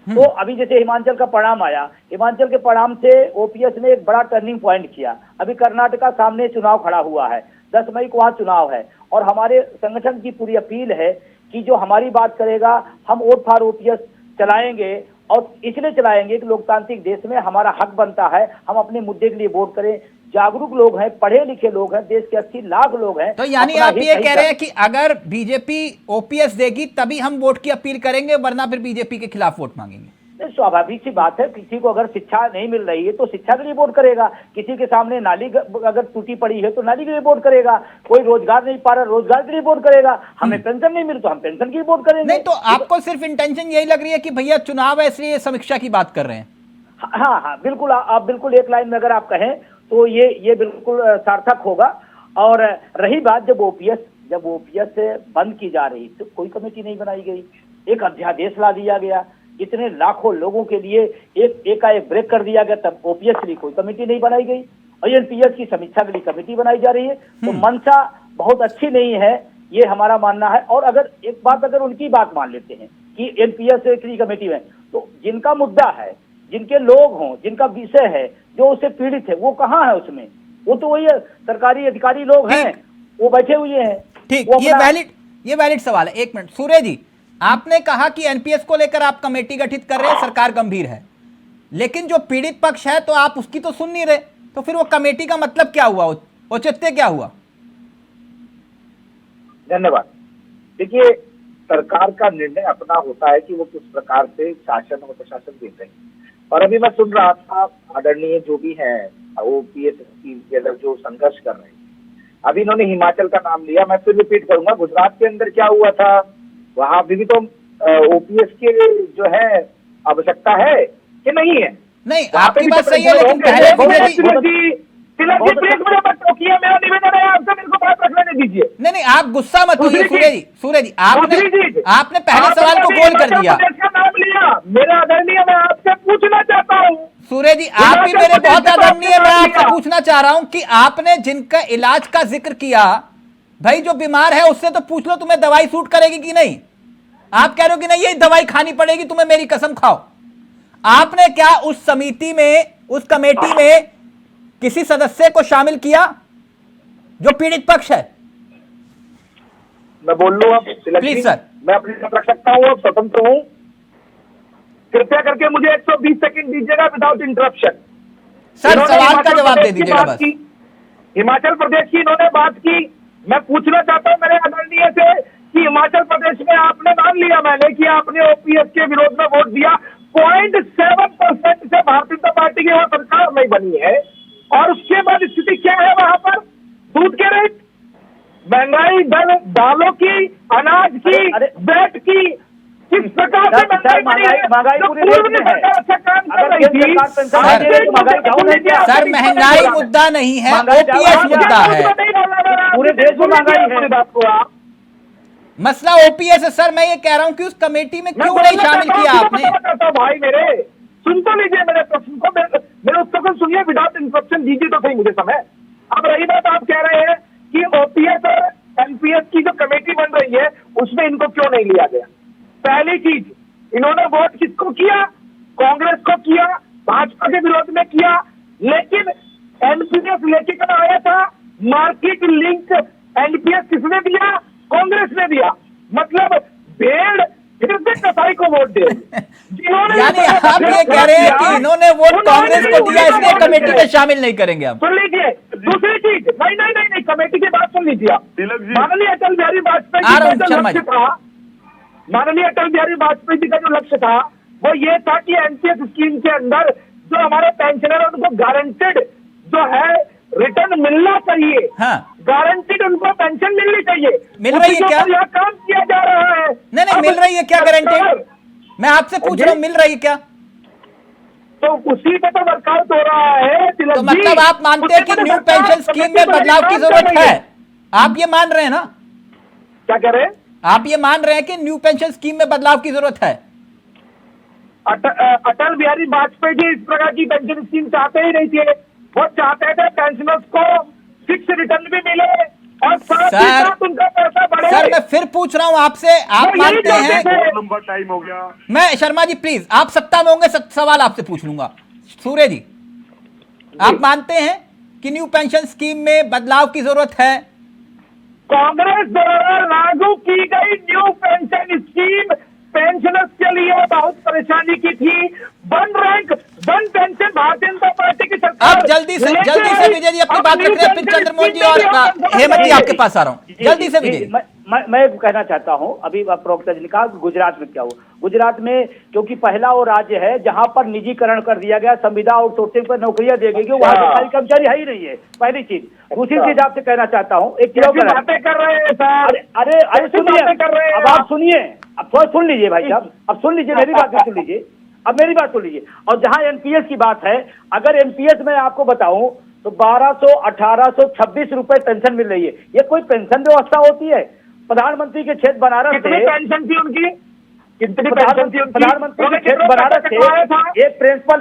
तो अभी जैसे हिमाचल का परिणाम आया, हिमाचल के परिणाम से ओपीएस ने एक बड़ा टर्निंग पॉइंट किया। अभी कर्नाटका सामने चुनाव खड़ा हुआ है, 10 मई को वहां चुनाव है। और हमारे संगठन की पूरी अपील है कि जो हमारी बात करेगा, हम वोट फॉर ओपीएस चलाएंगे। और इसलिए चलाएंगे कि लोकतांत्रिक देश में हमारा हक बनता है हम अपने मुद्दे के लिए वोट करें। जागरूक लोग हैं, पढ़े लिखे लोग हैं, देश के 80 लाख लोग हैं। तो यानी आप ये कह रहे हैं कि अगर बीजेपी ओपीएस देगी तभी हम वोट की अपील करेंगे, वरना फिर बीजेपी के खिलाफ वोट मांगेंगे? स्वाभाविक सी बात है, किसी को अगर शिक्षा नहीं मिल रही है तो शिक्षा के लिए वोट करेगा। किसी के सामने नाली अगर टूटी पड़ी है तो नाली के लिए वोट करेगा। कोई रोजगार नहीं पा रहा, रोजगार के लिए वोट करेगा। हमें पेंशन नहीं मिली तो हम पेंशन के लिए वोट करेंगे। नहीं, तो आपको सिर्फ इंटेंशन यही लग रही है कि भैया चुनाव है इसलिए समीक्षा की बात कर रहे हैं? हाँ, बिल्कुल। आप बिल्कुल एक लाइन में अगर आप कहें तो ये बिल्कुल सार्थक होगा। और रही बात जब ओपीएस बंद की जा रही तो कोई कमेटी नहीं बनाई गई, एक अध्यादेश ला दिया गया, इतने लाखों लोगों के लिए एक ब्रेक कर दिया गया, तब ओपीएस के लिए कोई कमेटी नहीं बनाई गई। और एनपीएस की समीक्षा के लिए कमेटी बनाई जा रही है। तो मंशा बहुत अच्छी नहीं है, ये हमारा मानना है। और अगर उनकी बात मान लेते हैं कि एनपीएस की कमेटी में, तो जिनका मुद्दा है, जिनके लोग हों, जिनका विषय है, जो उससे पीड़ित है, वो कहाँ है उसमें? वो तो वही सरकारी अधिकारी लोग हैं, वो बैठे हुए हैं। ठीक, ये वैलिड सवाल है। 1 मिनट, सूर्य जी, आपने कहा कि एनपीएस को लेकर आप कमेटी गठित कर रहे हैं, सरकार गंभीर है, लेकिन जो पीड़ित पक्ष है तो आप उसकी तो सुन नहीं रहे, तो फिर वो कमेटी का मतलब क्या हुआ, औचित्य क्या हुआ? धन्यवाद। देखिए, सरकार का निर्णय अपना होता है कि वो किस प्रकार से शासन और प्रशासन देते हैं। और अभी मैं सुन रहा था आदरणीय जो भी है ओपीएस स्कीम के अंदर जो संघर्ष कर रहे हैं। अभी इन्होंने हिमाचल का नाम लिया, मैं फिर रिपीट करूंगा, गुजरात के अंदर क्या हुआ था, वहां भी तो ओपीएस के जो है आवश्यकता है कि नहीं है? नहीं, आपकी बात सही है, लेकिन पहले तिलक जी प्लीज मुझे मत टोकिए, मेरा निवेदन है आपसे, मेरे को बात रखने दीजिए। नहीं, आप गुस्सा मत होइए सूर्य जी, आपने पहले सवाल को गोल कर दिया। नाम लिया, मेरा आदरणीय, मैं आपसे पूछना चाहता हूँ सूर्य जी, आप भी मेरे बहुत आदरणीय, मैं आपसे पूछना चाह रहा हूं कि आपने जिनका इलाज का जिक्र किया, भाई जो बीमार है उससे तो पूछ लो तुम्हें दवाई सूट करेगी कि नहीं। आप कह रहे हो कि नहीं यही दवाई खानी पड़ेगी तुम्हें, मेरी कसम खाओ। आपने क्या उस समिति में, उस कमेटी में किसी सदस्य को शामिल किया जो पीड़ित पक्ष है? मैं बोल लूं अब प्लीज सर। मैं अपनी बात रख सकता हूं, अब स्वतंत्र हूं। कृपया करके मुझे 120 सेकंड दीजिएगा विदाउट इंटरप्शन। सर सवाल का जवाब दे दीजिएगा बस। हिमाचल प्रदेश की इन्होंने बात की, मैं पूछना चाहता हूं मेरे आदरणीय से कि हिमाचल प्रदेश में आपने मान लिया मैंने कि आपने ओपीएस के विरोध में वोट दिया, 0.7% से भारतीय जनता पार्टी की वहां सरकार नहीं बनी है, और उसके बाद स्थिति क्या है वहां पर? दूध के रेट, महंगाई दर, दालों की, अनाज की, वैट की, किस प्रकार से महंगाई पूरे देश में है। अच्छा काम कर रही थी। सर महंगाई मुद्दा नहीं है, ओपीएस मुद्दा है। पूरे देश में महंगाई है। आपको आप मसला ओपीएस है सर। मैं ये कह रहा हूं कि उस कमेटी में क्यों नहीं शामिल किया आपने? भाई मेरे सुन तो लीजिए मेरे प्रश्न को, मेरे उत्तर को सुनिए विदाउट इंटरप्शन, दीजिए तो सही मुझे समय। अब रही बात, आप कह रहे हैं कि ओपीएस और एनपीएस की जो कमेटी बन रही है उसमें इनको क्यों नहीं लिया गया। पहली चीज, इन्होंने वोट किसको किया? कांग्रेस को किया, भाजपा के विरोध में किया, लेकिन एनपीएस लेके कर आया था, मार्केट लिंक एनपीएस किसने दिया? कांग्रेस ने दिया। मतलब भेड़ फिर से कसाई को वोट दे। यानी आप ये कह रहे हैं कि इन्होंने वोट कांग्रेस को दिया इसलिए कमेटी में शामिल नहीं करेंगे हम? सुन लीजिए दूसरी चीज, नहीं, कमेटी की बात सुन लीजिए आप। माननीय अटल बिहारी वाजपेयी जी का जो लक्ष्य था, माननीय अटल बिहारी वाजपेयी जी का जो लक्ष्य था वो ये था कि एनपीएस स्कीम के अंदर जो हमारे पेंशनर है उनको गारंटेड जो है रिटर्न मिलना चाहिए। हाँ। गारंटीड उनको पेंशन मिलनी चाहिए। मिल रही है क्या? यहाँ काम किया जा रहा है। नहीं, मिल रही है क्या गारंटीड? मैं आपसे पूछ रहा हूँ, मिल रही है क्या? तो उसी पे तो वर्कआउट हो रहा है। तो मतलब आप मानते हैं कि न्यू पेंशन स्कीम में बदलाव की जरूरत है? आप ये मान रहे हैं ना? क्या कह रहे हैं आप? ये मान रहे हैं कि न्यू पेंशन स्कीम में बदलाव की जरूरत है? अटल बिहारी वाजपेयी जी इस प्रकार की पेंशन स्कीम चाहते ही नहीं थे। वो चाहते थे पेंशनर्स को फिक्स रिटर्न भी मिले और साथ ही साथ उनका पैसा बढ़े। सर मैं फिर पूछ रहा हूं आपसे, आप मानते हैं? लंबा टाइम हो गया। मैं शर्मा जी प्लीज, आप सत्ता में होंगे, सवाल आपसे पूछ लूंगा। सूर्य जी, आप मानते हैं कि न्यू पेंशन स्कीम में बदलाव की जरूरत है? कांग्रेस द्वारा लागू की गई न्यू पेंशन स्कीम पेंशनर्स के लिए बहुत परेशानी की थी। One rank one pension Bharatiya Janata party की सरकार। अब जल्दी से विजय जी अपनी बात रख रहे हैं, फिर चंद्रमोहन जी और हेमंत जी आपके पास आ रहा हूँ। जल्दी से विजय। मैं कहना चाहता हूँ, अभी प्रवक्ता जी ने कहा गुजरात में क्या हुआ। गुजरात में क्योंकि पहला वो राज्य है जहां पर निजीकरण कर दिया गया, संविदा और सोर्सिंग पर नौकरियां दी गई, वहां सरकारी कर्मचारी है ही नहीं है, पहली चीज। दूसरी चीज आपसे कहना चाहता हूँ, एक बातें कर रहे हैं सर। अरे सुनिए, अब आप सुनिए, अब थोड़ा सुन लीजिए भाई साहब, अब सुन लीजिए मेरी बात सुन लीजिए, अब मेरी बात सुन लीजिए। और जहां एनपीएस की बात है, अगर एनपीएस में आपको बताऊं तो 1200, 1826 रुपए पेंशन मिल रही है। ये कोई पेंशन व्यवस्था होती है? प्रधानमंत्री के क्षेत्र बनारस कितनी पेंशन थी उनकी? कितनी पेंशन थी उनकी? प्रधानमंत्री के क्षेत्र बनारस थे, एक प्रिंसिपल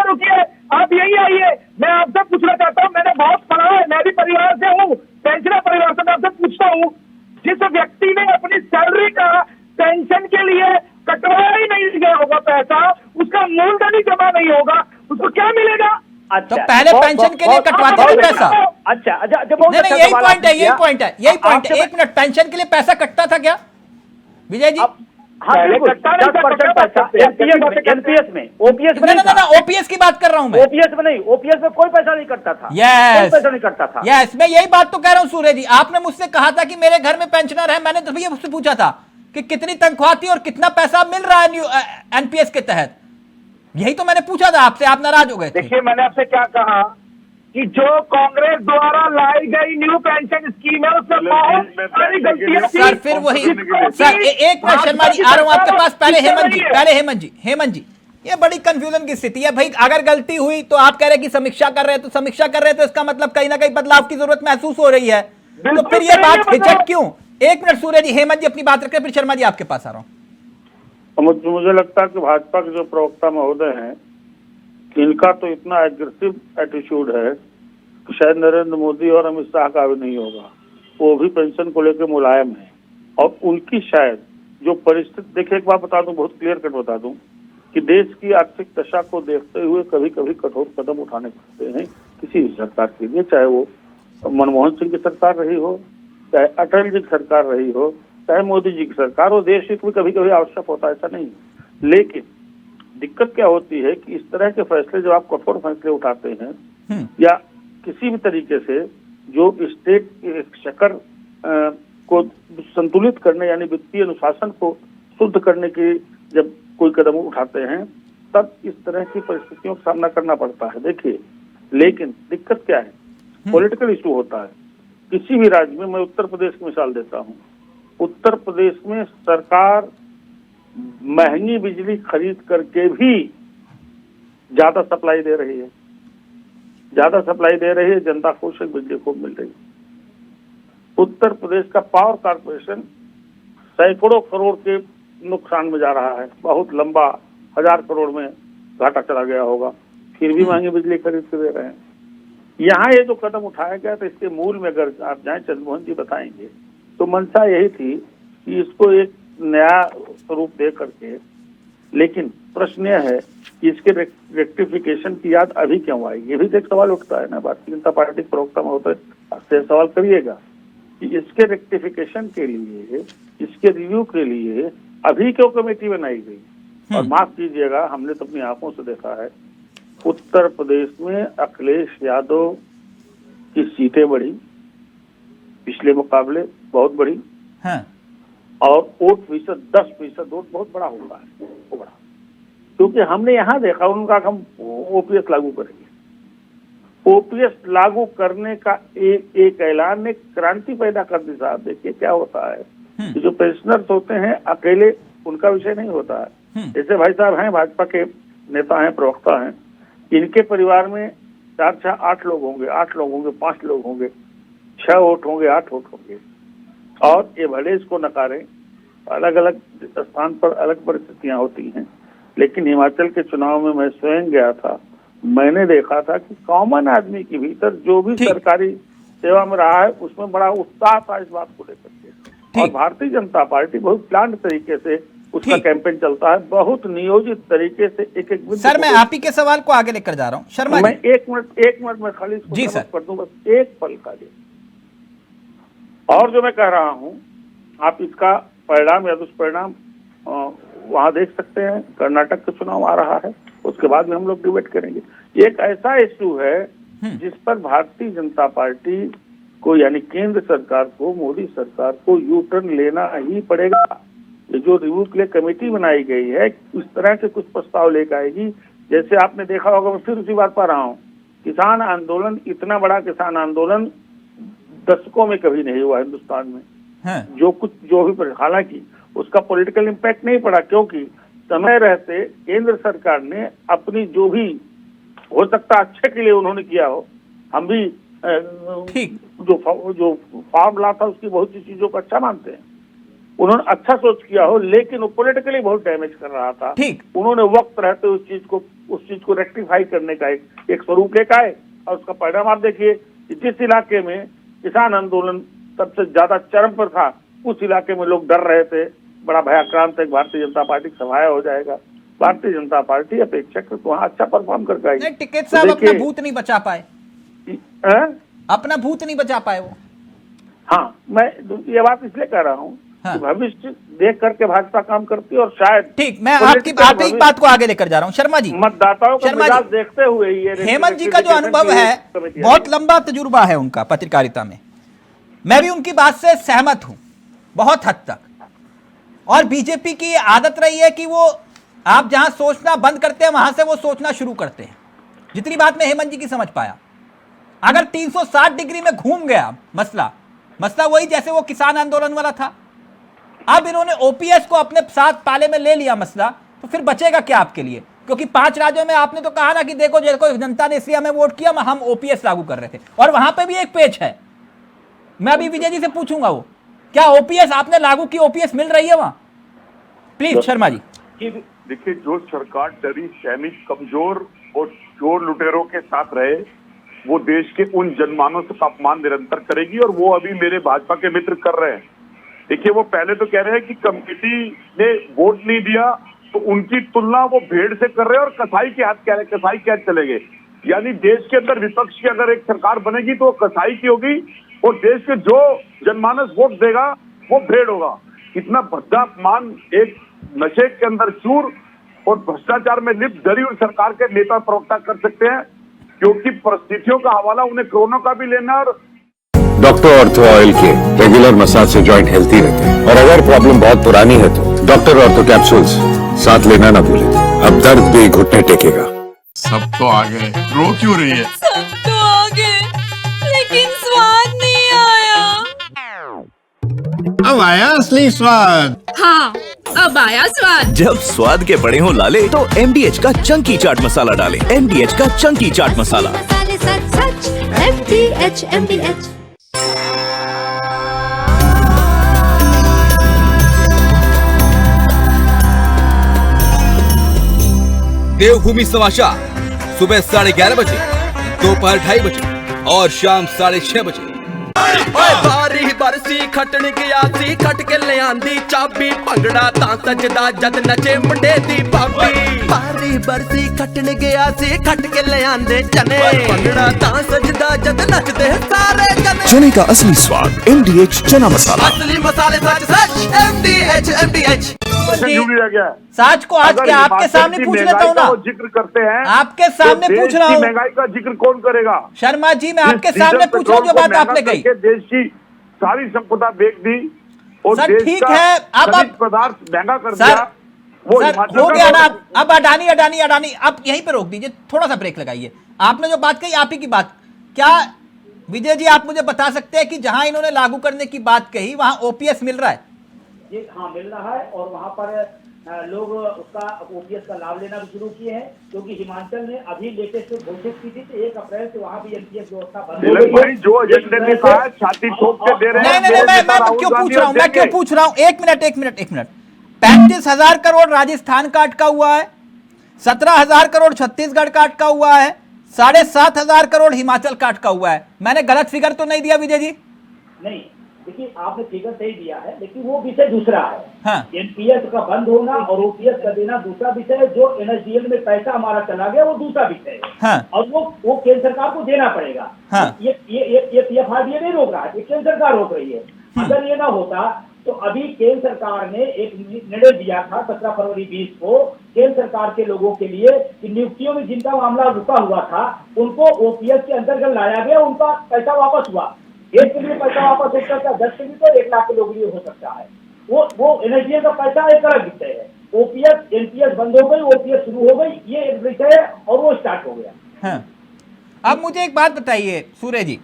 रुकिए, आप यही आइए। मैं आपसे पूछना चाहता हूँ, मैंने बहुत पढ़ा है, मैं भी परिवार से हूँ, पेंशनर परिवार से। मैं आपसे पूछता हूँ, जिस व्यक्ति ने अपनी सैलरी का पेंशन के लिए कटवाया ही नहीं गया होगा पैसा, उसका मूलधन ही जमा नहीं होगा, उसको क्या मिलेगा? तो पहले पेंशन के लिए कटवाते थे पैसा? अच्छा, नहीं, यही पॉइंट है, यही पॉइंट है। एक मिनट, पेंशन के लिए पैसा कटता था क्या विजय जी? एनपीएस में, ओपीएस में ना, ओपीएस की बात कर रहा हूँ मैं। ओपीएस में नहीं, ओपीएस में कोई पैसा नहीं कटता था। कोई पैसा नहीं कटता था। यस, मैं यही बात तो कह रहा हूँ सूर्य जी। आपने मुझसे कहा था कि मेरे घर में पेंशनर है, मैंने तो भैया मुझसे पूछा था कि कितनी तनख्वाह थी और कितना पैसा मिल रहा है एनपीएस के तहत। यही तो मैंने पूछा था आपसे, आप नाराज हो गए थे। देखिए मैंने आपसे क्या कहा कि जो कांग्रेस द्वारा लाई गई न्यू पेंशन स्कीम है उसमें बहुत सारी गलतियां थी। सर फिर वही सर एक मिनट शर्मा जी, आ रहा हूं आपके पास। पहले हेमंत जी, ये बड़ी कंफ्यूजन की स्थिति है भाई। अगर गलती हुई तो आप कह रहे हैं कि समीक्षा कर रहे हैं, तो समीक्षा कर रहे हैं तो इसका मतलब कहीं ना कहीं बदलाव की जरूरत महसूस हो रही है। तो फिर ये बात हिचक क्यों? एक मिनट सूर्य जी, हेमंत जी अपनी बात रखें, फिर शर्मा जी आपके पास आ रहा हूं। मुझे लगता है कि भाजपा के जो प्रवक्ता महोदय हैं, इनका तो इतना एग्रेसिव एटीट्यूड है कि शायद नरेंद्र मोदी और अमित शाह का भी नहीं होगा। वो भी पेंशन को लेकर मुलायम है और उनकी शायद जो परिस्थिति, देखिए एक बात बता दूं, बहुत क्लियर कट बता दूं कि देश की आर्थिक दशा को देखते हुए कभी कभी कठोर कदम उठाने पड़ते हैं किसी भी सरकार के लिए, चाहे वो मनमोहन सिंह की सरकार रही हो, चाहे अटल जी की सरकार रही हो, चाहे मोदी जी की सरकार हो। देश हित में कभी कभी आवश्यक होता है, ऐसा नहीं। लेकिन दिक्कत क्या होती है कि इस तरह के फैसले जब आप कठोर फैसले उठाते हैं या किसी भी तरीके से जो स्टेट एक्सचेकर को संतुलित करने यानी वित्तीय अनुशासन को शुद्ध करने की जब कोई कदम उठाते हैं, तब इस तरह की परिस्थितियों का सामना करना पड़ता है। देखिए, लेकिन दिक्कत क्या है, पॉलिटिकल इशू होता है किसी भी राज्य में। मैं उत्तर प्रदेश की मिसाल देता हूँ। उत्तर प्रदेश में सरकार महंगी बिजली खरीद करके भी ज्यादा सप्लाई दे रही है, जनता खुश है, बिजली खूब मिल रही है। उत्तर प्रदेश का पावर कॉर्पोरेशन सैकड़ों करोड़ के नुकसान में जा रहा है, बहुत लंबा 1000 करोड़ में घाटा चला गया होगा, फिर भी महंगी बिजली खरीद के दे रहे हैं। यहाँ ये जो कदम उठाया गया था, इसके मूल में अगर आप जाएं, चंद्रमोहन जी बताएंगे, तो मंशा यही थी कि इसको एक नया स्वरूप दे करके, लेकिन प्रश्न यह है कि इसके रेक्टिफिकेशन की याद अभी क्यों आई? ये भी एक सवाल उठता है ना। भारतीय जनता पार्टी के प्रवक्ता महोदय से सवाल करिएगा कि इसके रेक्टिफिकेशन के लिए, इसके रिव्यू के लिए अभी क्यों कमेटी बनाई गई? और माफ कीजिएगा, हमने तो अपनी आंखों से देखा है, उत्तर प्रदेश में अखिलेश यादव की सीटें बढ़ी, पिछले मुकाबले बहुत बढ़ी, और वोट फीसद 10% वोट बहुत बड़ा होगा है, वो बड़ा, क्योंकि हमने यहाँ देखा उनका हम ओपीएस लागू करेंगे। ओपीएस लागू करने का एक ऐलान ने क्रांति पैदा कर दी साहब। देखिए क्या होता है, जो पेंशनर्स होते हैं अकेले उनका विषय नहीं होता है। जैसे भाई साहब हैं, भाजपा के नेता हैं, प्रवक्ता हैं, इनके परिवार में 4-8 लोग होंगे, 8 लोग होंगे, 5 लोग होंगे, 6 वोट होंगे, 8 वोट होंगे, और ये भले इसको नकारें, अलग अलग स्थान पर अलग परिस्थितियां होती हैं। लेकिन हिमाचल के चुनाव में मैं स्वयं गया था, मैंने देखा था कि कॉमन आदमी के भीतर जो भी सरकारी सेवा में रहा है उसमें बड़ा उत्साह था इस बात को लेकर के। और भारतीय जनता पार्टी बहुत प्लान तरीके से उसका कैंपेन चलता है, बहुत नियोजित तरीके से एक सर मैं आप ही के सवाल को आगे लेकर जा रहा हूँ शर्मा मैं जी। एक मिनट में खाली जी सर कर दूं, बस एक पल का लिए। और जो मैं कह रहा हूँ, आप इसका परिणाम या दुष्परिणाम वहां देख सकते हैं। कर्नाटक का चुनाव आ रहा है, उसके बाद में हम लोग डिबेट करेंगे। एक ऐसा इश्यू है जिस पर भारतीय जनता पार्टी को यानी केंद्र सरकार को, मोदी सरकार को यू टर्न लेना ही पड़ेगा। ये जो रिव्यू के लिए कमेटी बनाई गई है, इस तरह के कुछ प्रस्ताव लेकर आएगी। जैसे आपने देखा होगा, मैं फिर उसी बात पर रहा हूँ, किसान आंदोलन, इतना बड़ा किसान आंदोलन दशकों में कभी नहीं हुआ हिंदुस्तान में। जो भी, हालांकि उसका पॉलिटिकल इम्पैक्ट नहीं पड़ा, क्योंकि समय रहते केंद्र सरकार ने अपनी जो भी हो सकता अच्छे के लिए उन्होंने किया हो, हम भी जो फॉर्मूला था उसकी बहुत सी चीजों को अच्छा मानते हैं, उन्होंने अच्छा सोच किया हो, लेकिन वो पॉलिटिकली बहुत डैमेज कर रहा था। उन्होंने वक्त रहते उस चीज को रेक्टिफाई करने का एक स्वरूप लेकर आए, और उसका परिणाम आप देखिए, जिस इलाके में किसान आंदोलन सबसे ज्यादा चरम पर था, उस इलाके में लोग डर रहे थे, बड़ा भयाक्रांत है, भारतीय जनता पार्टी सभाया हो जाएगा। भारतीय जनता पार्टी अपेक्षाकृत वहाँ अच्छा परफॉर्म करके आई। टिकैत साहब अपना भूत नहीं बचा पाए, अपना भूत नहीं बचा पाए वो। हाँ, मैं ये बात इसलिए कह रहा हूँ कि भविष्य देख करके भाजपा काम करती है, और शायद ठीक, मैं आपकी एक बात को आगे लेकर जा रहा हूँ शर्मा जी। मतदाताओं को मिजाज देखते हुए ये हेमंत जी का जो अनुभव है, बहुत लंबा तजुर्बा है उनका पत्रकारिता में, मैं भी उनकी बात से सहमत हूं बहुत हद तक। और बीजेपी की आदत रही है कि वो आप जहां सोचना बंद करते हैं वहां से वो सोचना शुरू करते हैं। जितनी बात मैं हेमंत जी की समझ पाया, अगर 360 डिग्री में घूम गया मसला वही जैसे वो किसान आंदोलन वाला था। अब इन्होंने ओपीएस को अपने साथ पाले में ले लिया मसला, तो फिर बचेगा क्या आपके लिए? क्योंकि 5 राज्यों में आपने तो कहा ना कि देखो जनता ने इसलिए हमें वोट किया, हम ओपीएस लागू कर रहे थे, और वहां पे भी एक पेच है। मैं अभी विजय जी से पूछूंगा, वो क्या ओपीएस आपने लागू की, ओपीएस मिल रही है वहां? प्लीज शर्मा जी। देखिए, जो सरकार डरी सैनिक कमजोर और चोर लुटेरों के साथ रहे, वो देश के उन जनमानस का अपमान निरंतर करेगी, और वो अभी मेरे भाजपा के मित्र कर रहे हैं। देखिए, वो पहले तो कह रहे हैं कि कमेटी ने वोट नहीं दिया, तो उनकी तुलना वो भेड़ से कर रहे हैं, और कसाई के हाथ कह रहे हैं, कसाई के हाथ चलेंगे। यानी देश के अंदर विपक्ष की अगर एक सरकार बनेगी तो वो कसाई की होगी, और देश के जो जनमानस वोट देगा वो भेड़ होगा। इतना भद्दा अपमान एक नशे के अंदर चूर और भ्रष्टाचार में लिप्त डरी हुई सरकार के नेता प्रवक्ता कर सकते हैं, क्योंकि परिस्थितियों का हवाला उन्हें कोरोना का भी लेना। और डॉक्टर ऑर्थो ऑयल के रेगुलर मसाज से जॉइंट हेल्थी रहते हैं, और अगर प्रॉब्लम बहुत पुरानी है तो डॉक्टर ऑर्थो कैप्सूल्स साथ लेना ना भूलें। अब दर्द भी घुटने टेकेगा। सब तो आ गए, रो क्यों रही है? सब तो आ गए, लेकिन स्वाद नहीं आया। अब आया असली स्वाद। हाँ, अब आया स्वाद। जब स्वाद के बड़े हों लाले तो MDH का चंकी चाट मसाला डालें। MDH का चंकी चाट मसाला। मसाले सच सच MDH। देवभूमि समाचार सुबह 11:30 बजे, दोपहर 2:30 बजे और शाम 6:30 बजे। बारी बरसी खटन गया सी, खट के ले आंदी चाबी, भंगड़ा तां सजदा जद नचे मुंडे दी भाभी। बारी बरसी खटन गया सी, खट के ले आंदे चने, भंगड़ा तां सजदा जद नचदे सारे जने। चने का असली स्वाद MDH चना मसाला। असली मसाले सच सच MDH। साज को आज क्या आपके सामने पूछ लेता हूँ ना, जिक्र करते हैं आपके सामने तो पूछ रहा हूँ। महंगाई का जिक्र कौन करेगा? शर्मा जी, मैं आपके सामने पूछ रहा हूँ जो बात आपने कही। देश की सारी संपदा बेच दी और सर देश ठीक का है, अब खनिज पदार्थ महंगा कर दिया। वो सर हो गया ना, अब अडानी अब यहीं पे रोक दीजिए, थोड़ा सा ब्रेक लगाइए। आपने जो बात कही आप ही की बात, क्या विजय जी आप मुझे बता सकते हैं कि जहां इन्होंने लागू करने की बात कही वहां ओपीएस मिल रहा है? जी हाँ, मिल रहा है, और वहाँ पर लोग उसका ओपीएस का लाभ लेना भी शुरू किए हैं, क्योंकि हिमाचल ने अभी लेटेस्ट घोषित की थी कि 1 अप्रैल से वहाँ भी एनपीएस व्यवस्था बंद हो गई। जो एजेंडे ने कहा है छाती ठोक के दे रहे हैं। नहीं, मैं क्यों पूछ रहा हूँ, एक मिनट। 35,000 करोड़ राजस्थान का अटका हुआ है, 17,000 करोड़ छत्तीसगढ़ का अटका हुआ है, 7,500 करोड़ हिमाचल का अटका हुआ है। मैंने गलत फिगर तो नहीं दिया विजय जी? नहीं, देखिए आपने फिगर सही दिया है, लेकिन वो विषय दूसरा है। हाँ। एनपीएस का बंद होना और ओपीएस का देना दूसरा विषय है। जो एनएसडीएल में पैसा हमारा चला गया वो दूसरा विषय है। हाँ। और वो केंद्र सरकार को देना पड़ेगा। हाँ। ये PFRDA नहीं रोक रहा है, ये केंद्र सरकार रोक रही है। अगर ये ना होता तो अभी केंद्र सरकार ने एक निर्णय दिया था 17 फरवरी 20 को केंद्र सरकार के लोगों के लिए कि नियुक्तियों में जिनका मामला रुका हुआ था उनको ओपीएस के अंतर्गत लाया गया, उनका पैसा वापस हुआ। 1 के लिए पैसा वापस हो सकता है, 10 के लिए तो 1 लाख के लोगों के लिए हो सकता है। वो एनएसडीएल का पैसा एक अलग विषय है। ओपीएस एनपीएस बंद हो गई, ओपीएस शुरू हो गई, ये एक विषय है और वो स्टार्ट हो गया। हाँ। अब मुझे एक बात बताइए सूर्य जी,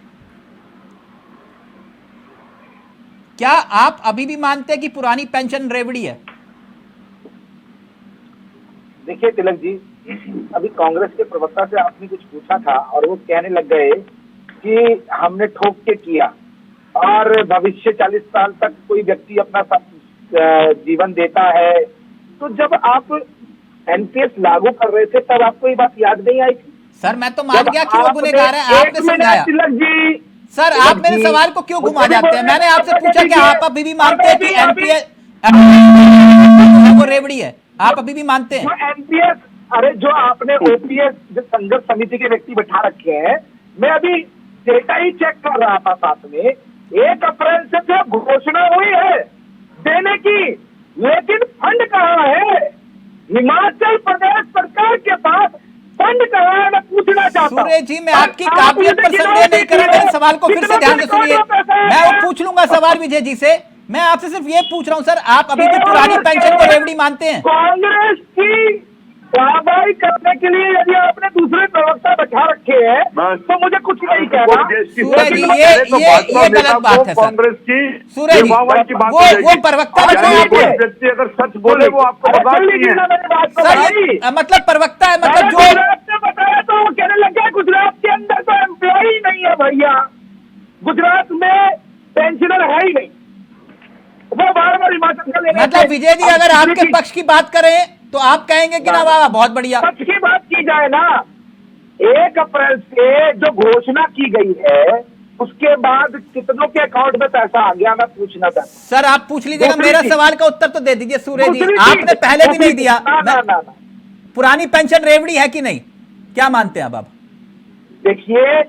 क्या आप अभी भी मानते हैं कि पुरानी पेंशन रेवड़ी है? देखिए तिलक जी, अभी कांग्रेस के प्रवक्ता से आपने कुछ पूछा था और वो कहने लग गए कि हमने ठोक के किया और भविष्य 40 साल तक कोई व्यक्ति अपना जीवन देता है। तो जब आप एनपीएस लागू कर रहे थे तब आपको ये बात याद नहीं आई? सर मैं तो मान गया कि वो गुनहगार है, आपने समझाया। तिलक जी, सर आप मेरे सवाल को क्यों घुमा जाते हैं? मैंने आपसे पूछा कि आप अभी भी मानते हैं कि एनपीएस वो रेवड़ी है, आप अभी भी मानते हैं? एनपीएस, अरे जो आपने ओपीएस जो संघर्ष समिति के व्यक्ति बैठा रखे हैं, मैं अभी डेटा ही चेक कर रहा था साथ में, 1 अप्रैल से तो घोषणा हुई है देने की, लेकिन फंड कहाँ है? हिमाचल प्रदेश सरकार के पास फंड कहाँ है? मैं पूछना चाहता हूँ। सूर्य जी, मैं आपकी काबिलियत पर संदेह नहीं कर रहा, मेरे सवाल को फिर से ध्यान से सुनिए। मैं वो पूछ लूंगा सवाल विजय जी से, मैं आपसे सिर्फ ये पूछ रहा हूं सर, आप अभी भी पुरानी पेंशन को रेवड़ी मानते हैं? कांग्रेस की कार्रवाई करने के लिए यदि आपने दूसरे प्रवक्ता बैठा रखे हैं तो मुझे कुछ नहीं कहना। सूरज जी ये गलत बात है सर। कांग्रेस की सूरज जी वो प्रवक्ता बैठे हैं आपके, व्यक्ति अगर सच बोले वो आपको बता सर, मतलब प्रवक्ता है, मतलब जो बताया तो वो कहने लगे गुजरात के अंदर तो एम्प्लॉय नहीं है भैया, गुजरात में पेंशनर है ही नहीं, वो बार हिमाचल का लेने। मतलब विजय जी अगर आपके पक्ष की बात करें तो आप कहेंगे कि ना वाह बहुत बढ़िया। पक्ष की बात की जाए ना, 1 अप्रैल से जो घोषणा की गई है उसके बाद कितनों के अकाउंट में पैसा आ गया, मैं पूछना चाहता हूं। सर आप पूछ लीजिएगा, मेरा सवाल का उत्तर तो दे दीजिए सूर्य जी, आपने पहले भी नहीं दिया। पुरानी पेंशन रेवड़ी है कि नहीं, क्या मानते हैं अब आप? देखिए,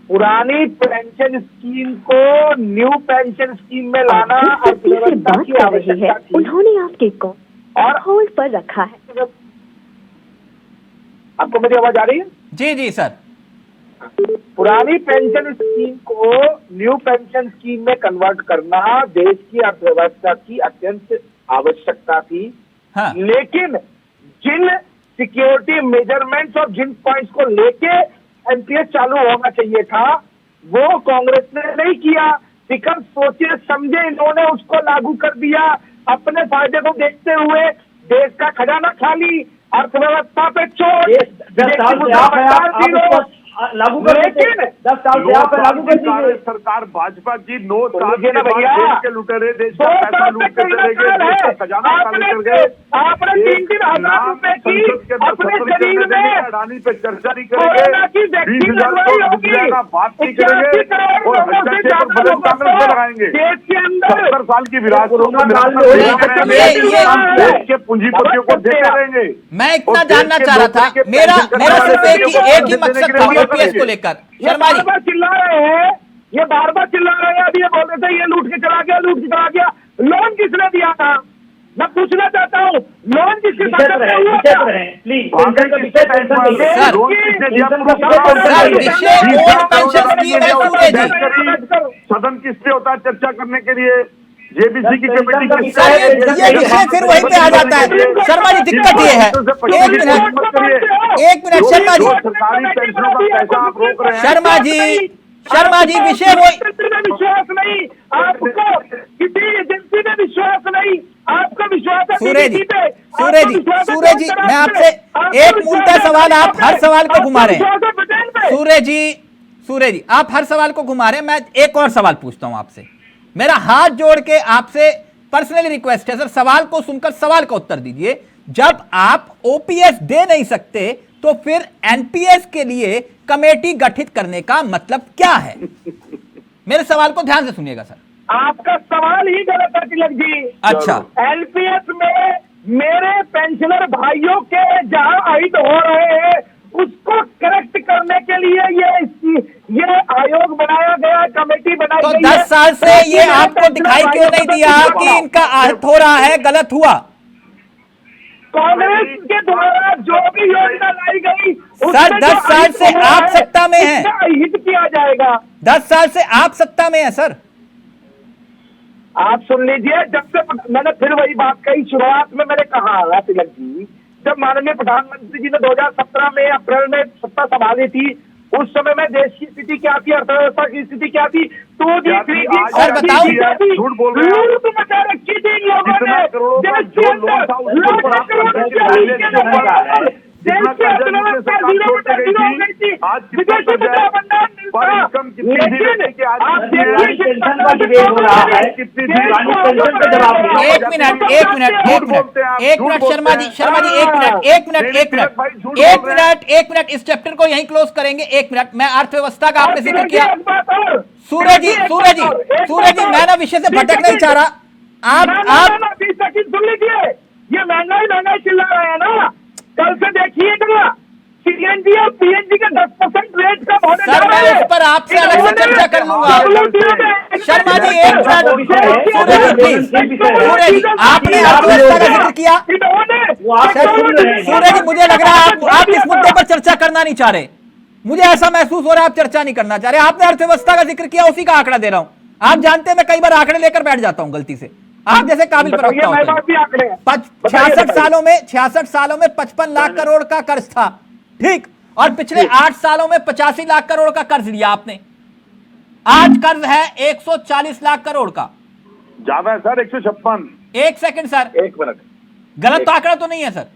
पुरानी पेंशन स्कीम को न्यू पेंशन स्कीम में लाना अर्थव्यवस्था की आवश्यकता थी। उन्होंने आपके को और होल्ड पर रखा है। आपको मेरी आवाज आ रही है? जी जी सर। पुरानी पेंशन स्कीम को न्यू पेंशन स्कीम में कन्वर्ट करना देश की अर्थव्यवस्था की अत्यंत आवश्यकता थी। हाँ। लेकिन जिन सिक्योरिटी मेजरमेंट्स और जिन पॉइंट्स को लेके एनपीएस चालू होना चाहिए था वो कांग्रेस ने नहीं किया। विकल्प सोचे समझे इन्होंने उसको लागू कर दिया, अपने फायदे को देखते हुए देश का खजाना खाली, अर्थव्यवस्था पे चोट, लागू कर, लेकिन 10 साल से आप लागू कर दीजिए। सरकार भाजपा की 9 साल के बाद के लुटेरे देश का पैसा लूट कर चले गए, देश का खजाना खाली कर गए। आपने 3-3 हजार रुपए की अपने शरीर में अडानी पे चर्चा नहीं करेंगे, 20,000 करोड़ घुस जाएगा, बात नहीं करेंगे और हस्ताक्षर पर बजट कांग्रेस में लगाएंगे। देश के अंदर 70 साल की विरासत के पूंजीपतियों को देते रहेंगे। मैं इतना जानना चाह रहा था, मेरा सिर्फ एक ही मकसद था ओपीएस को लेकर। शर्मा जी बार चिल्ला रहे हैं, ये बार चिल्ला रहे हैं, अभी ये बोल रहे थे ये लूट के चला गया, लूट के चला गया। लोन किसने दिया था? मैं पूछना चाहता हूँ, लोन किसके साथ सर सदन किससे होता है चर्चा करने के लिए? जेबीसी की कमेटी ये विषय फिर वहीं पे आ जाता है। शर्मा जी दिक्कत ये है, एक मिनट शर्मा जी, सरकारी पेंशनों का पैसा आप रोक रहे हैं। शर्मा जी विषय वो विश्वास नहीं, आपको किसी एजेंसी में विश्वास नहीं, आपका विश्वास है सूर्य जी मैं आपसे एक मूलतः सवाल, आप हर सवाल को घुमा रहे हैं। सूर्य जी आप हर सवाल को घुमा रहे हैं। मैं एक और सवाल पूछता हूं आपसे, मेरा हाथ जोड़ के आपसे पर्सनली रिक्वेस्ट है सर, सवाल को सुनकर सवाल का उत्तर दीजिए। जब आप ओपीएस दे नहीं सकते तो फिर एनपीएस के लिए कमेटी गठित करने का मतलब क्या है? मेरे सवाल को ध्यान से सुनिएगा सर। आपका सवाल ही गलत है तिलक जी। अच्छा, एनपीएस में मेरे पेंशनर भाइयों के जहां अहित हो रहे हैं उसको करेक्ट करने के लिए ये आयोग बनाया गया, कमेटी बनाई गई। तो 10 साल से ये आपको दिखाई क्यों नहीं दिया कि इनका अहित हो रहा है, गलत हुआ? कांग्रेस के द्वारा जो भी योजना लाई गई सर 10 साल से आप सत्ता में हैं, हित किया जाएगा। 10 साल से आप सत्ता में हैं सर। आप सुन लीजिए, जब से मैंने फिर वही बात कही, शुरुआत में मैंने कहा तिलक जी, जब माननीय प्रधानमंत्री जी ने 2017 में अप्रैल में सत्ता संभाली थी, उस समय में देश की स्थिति क्या थी, अर्थव्यवस्था की स्थिति क्या थी, तो सर बताओ, झूठ बोल रहे हैं। लूट मचा रखी थी इन लोगों ने, देश के अंदर जितना कर्जा नीचे सरकार छोड़ के गई थी, आज कितना कर्जा है, पर इनकम कितनी थी कि आज पेंशन का डिबेट हो रहा है, कितनी थी पेंशन का जवाब। एक मिनट शर्मा जी एक मिनट इस चैप्टर को यहीं क्लोज करेंगे। एक मिनट, मैं अर्थव्यवस्था का आपने जिक्र किया। सूर्य जी मैं ना विषय से भटक नहीं चाह रहा। आप सुन लीजिए, ये महंगाई चिल्ला रहे हैं ना, कल से देखिएगा सीएनजी और पीएनजी के 10% रेट कम होने जा रहा है। सर मैं उस पर आपसे अलग से चर्चा कर लूंगा। शर्मा जी एक मिनट, सूर्य जी आपने अर्थव्यवस्था का जिक्र किया। सूर्य जी मुझे लग रहा है आप इस मुद्दे पर चर्चा करना नहीं चाह रहे, मुझे ऐसा महसूस हो रहा है आप चर्चा नहीं करना चाह रहे। आपने अर्थव्यवस्था का जिक्र किया, उसी का आंकड़ा दे रहा हूं। आप जानते हैं मैं कई बार आंकड़े लेकर बैठ जाता हूं गलती से, आप जैसे काबिल प्रवक्ता होते हैं। 66 सालों में 55 लाख करोड़ का कर्ज था, ठीक, और पिछले 8 सालों में 85 लाख करोड़ का कर्ज लिया आपने। आज कर्ज है 140 लाख करोड़ का। ज्यादा है सर, 156। एक सेकंड सर, एक मिनट, गलत आंकड़ा तो नहीं है सर?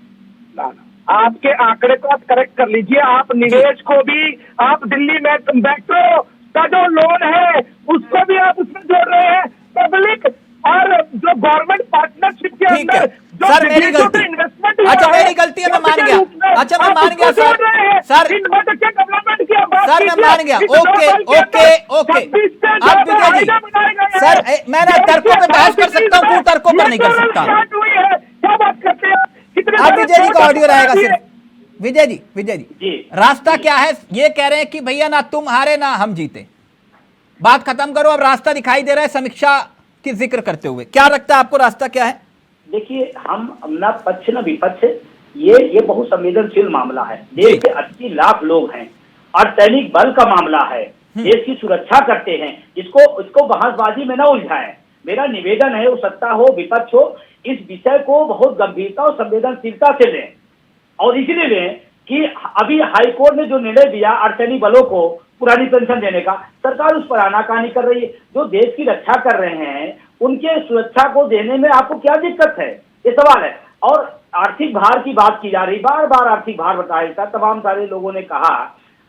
आपके आंकड़े को आप करेक्ट कर लीजिए। आप निवेश को भी, आप दिल्ली मेट्रो का जो लोन है उसको भी आप उसमें जोड़ रहे हैं। पब्लिक और जो गवर्नमेंट पार्टनरशिप के अंदर जो सर मेरी गलती, अच्छा मेरी गलती है, मैं मान गया, अच्छा मैं मान गया सर, सर सर मैं मान गया, ओके ओके ओके। अब विजय जी सर, मैं ना तर्कों पे बहस कर सकता हूँ, कुतर्कों पर नहीं कर सकता। अब विजय जी का ऑडियो रहेगा सिर्फ। विजय जी रास्ता क्या है? ये कह रहे हैं कि भैया ना तुम हारे ना हम जीते, बात खत्म करो। अब रास्ता दिखाई दे रहा है समीक्षा की जिक्र करते हुए, क्या लगता है आपको रास्ता क्या है? देखिए, हम न पक्ष न विपक्ष, ये बहुत संवेदनशील मामला है। देश के 80 लाख लोग हैं और सैनिक बल का मामला है, देश की सुरक्षा करते हैं। इसको बहसबाजी में न उलझाएं। मेरा निवेदन है, वो सत्ता हो विपक्ष हो, इस विषय को बहुत गंभीरता और संवेदनशीलता से लें। और इसलिए लें कि अभी हाईकोर्ट ने जो निर्णय दिया अर्धसैनिक बलों को पुरानी पेंशन देने का, सरकार उस पर आनाकानी कर रही है। जो देश की रक्षा कर रहे हैं उनके सुरक्षा को देने में आपको क्या दिक्कत है, ये सवाल है। और आर्थिक भार की बात की जा रही, बार बार आर्थिक भार बताया जाता, तमाम सारे लोगों ने कहा।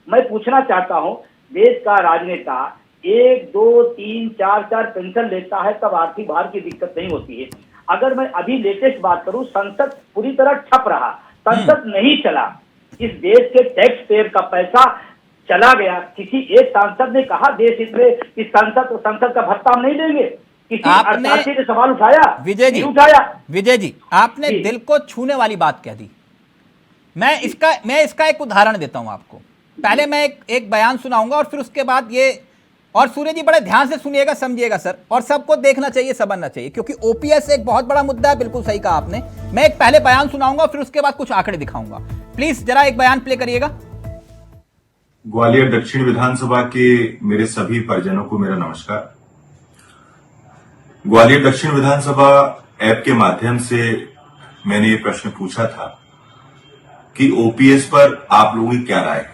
मैं पूछना चाहता हूं, देश का राजनेता 1, 2, 3, 4 पेंशन लेता है तब आर्थिक भार की दिक्कत नहीं होती है। अगर मैं अभी लेटेस्ट बात करूं, संसद पूरी तरह ठप रहा, संसद नहीं चला, इस देश के टैक्स पेयर का पैसा चला गया। किसी एक सांसद ने कहा देश इसमें इस संसद का भत्ता हम नहीं देंगे? किसी अर्थार्थी ने सवाल उठाया? विजय जी आपने दिल को छूने वाली बात कह दी। मैं इसका एक उदाहरण देता हूं आपको। पहले मैं एक बयान सुनाऊंगा और फिर उसके बाद ये, और सूर्य जी बड़े ध्यान से सुनिएगा, समझिएगा सर, और सबको देखना चाहिए, समझना चाहिए, क्योंकि ओपीएस एक बहुत बड़ा मुद्दा है। बिल्कुल सही कहा आपने। मैं एक पहले बयान सुनाऊंगा फिर उसके बाद कुछ आंकड़े दिखाऊंगा। प्लीज जरा एक बयान प्ले करिएगा। ग्वालियर दक्षिण विधानसभा के मेरे सभी परिजनों को मेरा नमस्कार। ग्वालियर दक्षिण विधानसभा ऐप के माध्यम से मैंने ये प्रश्न पूछा था कि ओपीएस पर आप लोगों की क्या राय है,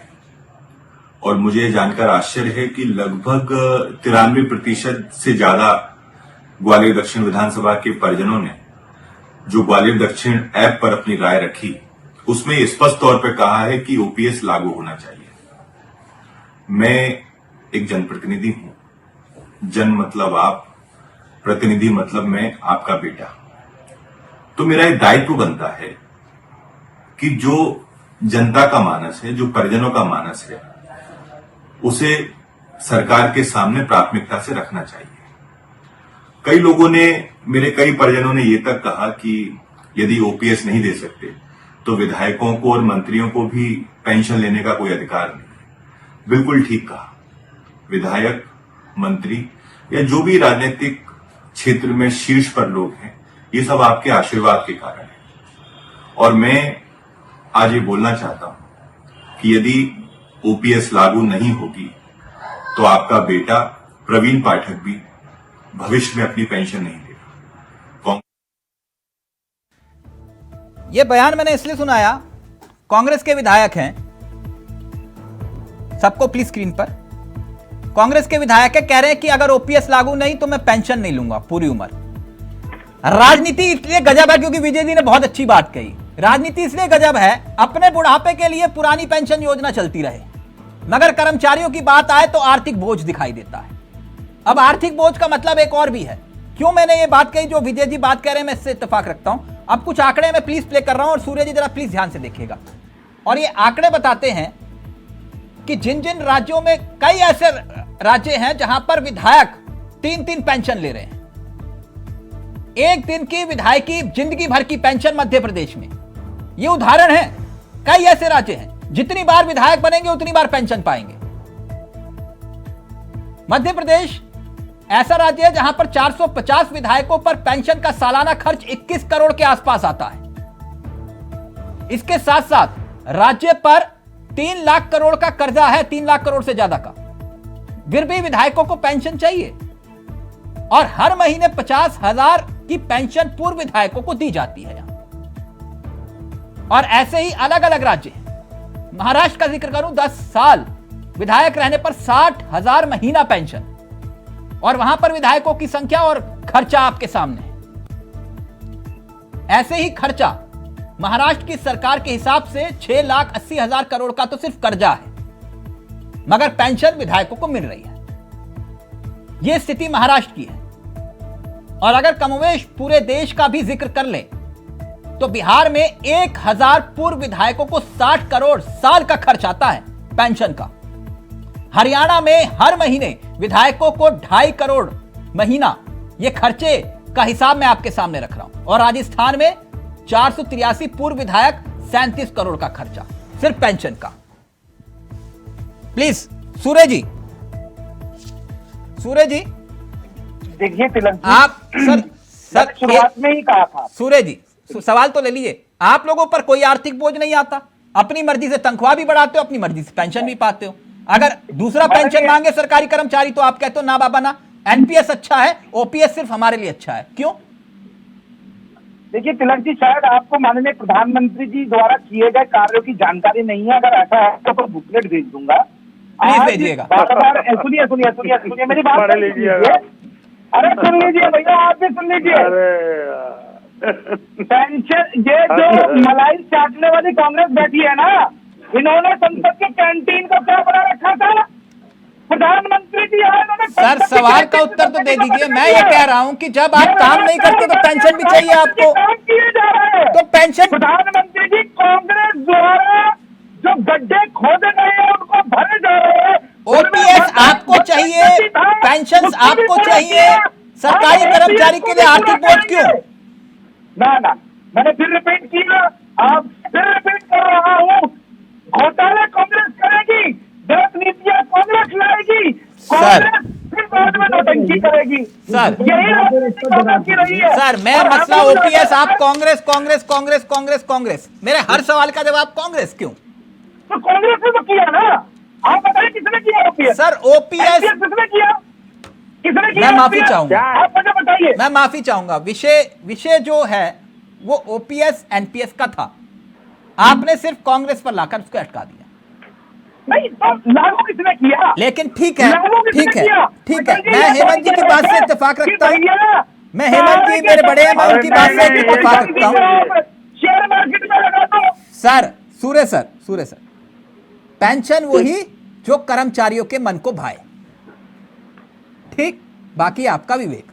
और मुझे जानकर आश्चर्य है कि लगभग 93% से ज्यादा ग्वालियर दक्षिण विधानसभा के परिजनों ने जो ग्वालियर दक्षिण ऐप पर अपनी राय रखी, उसमें स्पष्ट तौर पर कहा है कि ओपीएस लागू होना चाहिए। मैं एक जनप्रतिनिधि हूं, जन मतलब आप, प्रतिनिधि मतलब मैं आपका बेटा। तो मेरा एक दायित्व बनता है कि जो जनता का मानस है, जो परिजनों का मानस है, उसे सरकार के सामने प्राथमिकता से रखना चाहिए। कई लोगों ने, मेरे कई परिजनों ने ये तक कहा कि यदि ओपीएस नहीं दे सकते तो विधायकों को और मंत्रियों को भी पेंशन लेने का कोई अधिकार नहीं। बिल्कुल ठीक कहा। विधायक, मंत्री या जो भी राजनीतिक क्षेत्र में शीर्ष पर लोग हैं, ये सब आपके आशीर्वाद के कारण है। और मैं आज ये बोलना चाहता हूं कि यदि ओपीएस लागू नहीं होगी तो आपका बेटा प्रवीण पाठक भी भविष्य में अपनी पेंशन नहीं देगा। यह बयान मैंने इसलिए सुनाया, कांग्रेस के विधायक हैं, सबको प्लीज स्क्रीन पर, कांग्रेस के विधायक कह रहे हैं कि अगर ओपीएस लागू नहीं तो मैं पेंशन नहीं लूंगा पूरी उम्र। राजनीति इसलिए गजब है क्योंकि विजय जी ने बहुत अच्छी बात कही। राजनीति इसलिए गजब है, अपने बुढ़ापे के लिए पुरानी पेंशन योजना चलती रहे, मगर कर्मचारियों की बात आए तो आर्थिक बोझ दिखाई देता है। अब आर्थिक बोझ का मतलब एक और भी है। क्यों मैंने ये बात कही, जो विजय जी बात कह रहे हैं मैं इससे इत्तेफाक रखता हूं। अब कुछ आंकड़े मैं प्लीज प्ले कर रहा हूं और सूर्य जी जरा प्लीज ध्यान से देखिएगा। और ये आंकड़े बताते हैं कि जिन जिन राज्यों में, कई ऐसे राज्य हैं जहां पर विधायक 3-3 पेंशन ले रहे हैं। एक दिन की विधायकी जिंदगी भर की पेंशन मध्य प्रदेश में, ये उदाहरण है। कई ऐसे राज्य हैं, जितनी बार विधायक बनेंगे उतनी बार पेंशन पाएंगे। मध्य प्रदेश ऐसा राज्य है जहां पर 450 विधायकों पर पेंशन का सालाना खर्च 21 करोड़ के आसपास आता है। इसके साथ साथ राज्य पर 3 लाख करोड़ का कर्जा है, 3 लाख करोड़ से ज्यादा का। फिर भी विधायकों को पेंशन चाहिए। और हर महीने 50,000 की पेंशन पूर्व विधायकों को दी जाती है यहां। और ऐसे ही अलग अलग राज्य, महाराष्ट्र का जिक्र करूं, 10 साल विधायक रहने पर 60,000 महीना पेंशन, और वहां पर विधायकों की संख्या और खर्चा आपके सामने है। ऐसे ही खर्चा महाराष्ट्र की सरकार के हिसाब से 6,80,000 करोड़ का तो सिर्फ कर्जा है, मगर पेंशन विधायकों को मिल रही है। यह स्थिति महाराष्ट्र की है। और अगर कमोवेश पूरे देश का भी जिक्र कर ले तो बिहार में 1,000 पूर्व विधायकों को 60 करोड़ साल का खर्च आता है पेंशन का। हरियाणा में हर महीने विधायकों को 2.5 करोड़ महीना, यह खर्चे का हिसाब मैं आपके सामने रख रहा हूं। और राजस्थान में 483 पूर्व विधायक, 37 करोड़ का खर्चा सिर्फ पेंशन का। प्लीज सूर्य जी, देखिए तिलक जी, आप सर शुरुआत में ही कहा था। सूर्य जी, सवाल तो ले लीजिए। आप लोगों पर कोई आर्थिक बोझ नहीं आता, अपनी मर्जी से तनख्वाह भी बढ़ाते हो, अपनी मर्जी से पेंशन भी पाते हो। अगर दूसरा पेंशन मांगे सरकारी कर्मचारी तो आप कहते हो ना बाबा ना, एनपीएस अच्छा है, ओपीएस सिर्फ हमारे लिए अच्छा है। क्यों? देखिए तिलक जी, शायद आपको माननीय प्रधानमंत्री जी द्वारा किए गए कार्यों की जानकारी नहीं है। अगर ऐसा है तो बुकलेट भेज दूंगा, प्लीज भेजिएगा। सुनिए मेरी बात सुन लीजिए। अरे सुन लीजिए भैया, आप भी सुन लीजिए। पेंशन, ये जो मलाई चाटने वाली कांग्रेस बैठी है ना, इन्होंने संसद के कैंटीन को क्या बना रखा था? प्रधानमंत्री जी आए, सर सवाल का उत्तर तो दे दीजिए। मैं ये कह रहा हूँ कि जब आप काम नहीं करते तो पेंशन भी चाहिए आपको, तो पेंशन। प्रधानमंत्री जी कांग्रेस द्वारा जो गड्ढे खोदे गए हैं उनको भरे जा रहे हैं। ओपीएस आपको चाहिए, पेंशन आपको चाहिए, सरकारी कर्मचारी के लिए आर्थिक बोझ क्यों? ना मैंने फिर रिपीट किया, आप फिर रिपीट कर रहा हूँ। घोटाले कांग्रेस करेगी, गलत नीतियां कांग्रेस लाएगी, कांग्रेस फिर बाद में नौटंकी करेगी। सर यही राजनीति कांग्रेस की रही है। सर मैं मसला ओपीएस, आप कांग्रेस कांग्रेस कांग्रेस कांग्रेस कांग्रेस, मेरे हर सवाल का जवाब कांग्रेस क्यों? तो कांग्रेस ने तो किया ना, आप बताइए किसने किया ओपीएस? सर ओपीएस किसने किया? मैं माफी चाहूंगा, आप मुझे बताइए। मैं माफी चाहूंगा। विषय जो है वो ओपीएस एनपीएस का था, आपने सिर्फ कांग्रेस पर लाकर उसको अटका दिया। नहीं तो लागू किसने किया? लेकिन ठीक है। मैं हेमंत जी की बात से इत्तेफाक रखता हूँ, मैं हेमंत जी मेरे बड़े हैं, मैं उनकी बात से इत्तेफाक रखता हूँ। शेयर मार्केट में लगा दो। सर सूर्य सर पेंशन वही जो कर्मचारियों के मन को भाए, ठीक, बाकी आपका विवेक।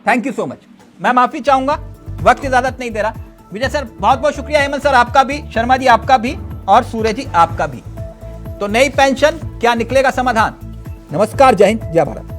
Thank you so much. मैं माफी चाहूंगा, वक्त इजाजत नहीं दे रहा। विजय सर बहुत बहुत शुक्रिया, हेमंत सर आपका भी, शर्मा जी आपका भी, और सूर्य जी आपका भी। तो नई पेंशन क्या निकलेगा समाधान? नमस्कार, जय हिंद, जय भारत।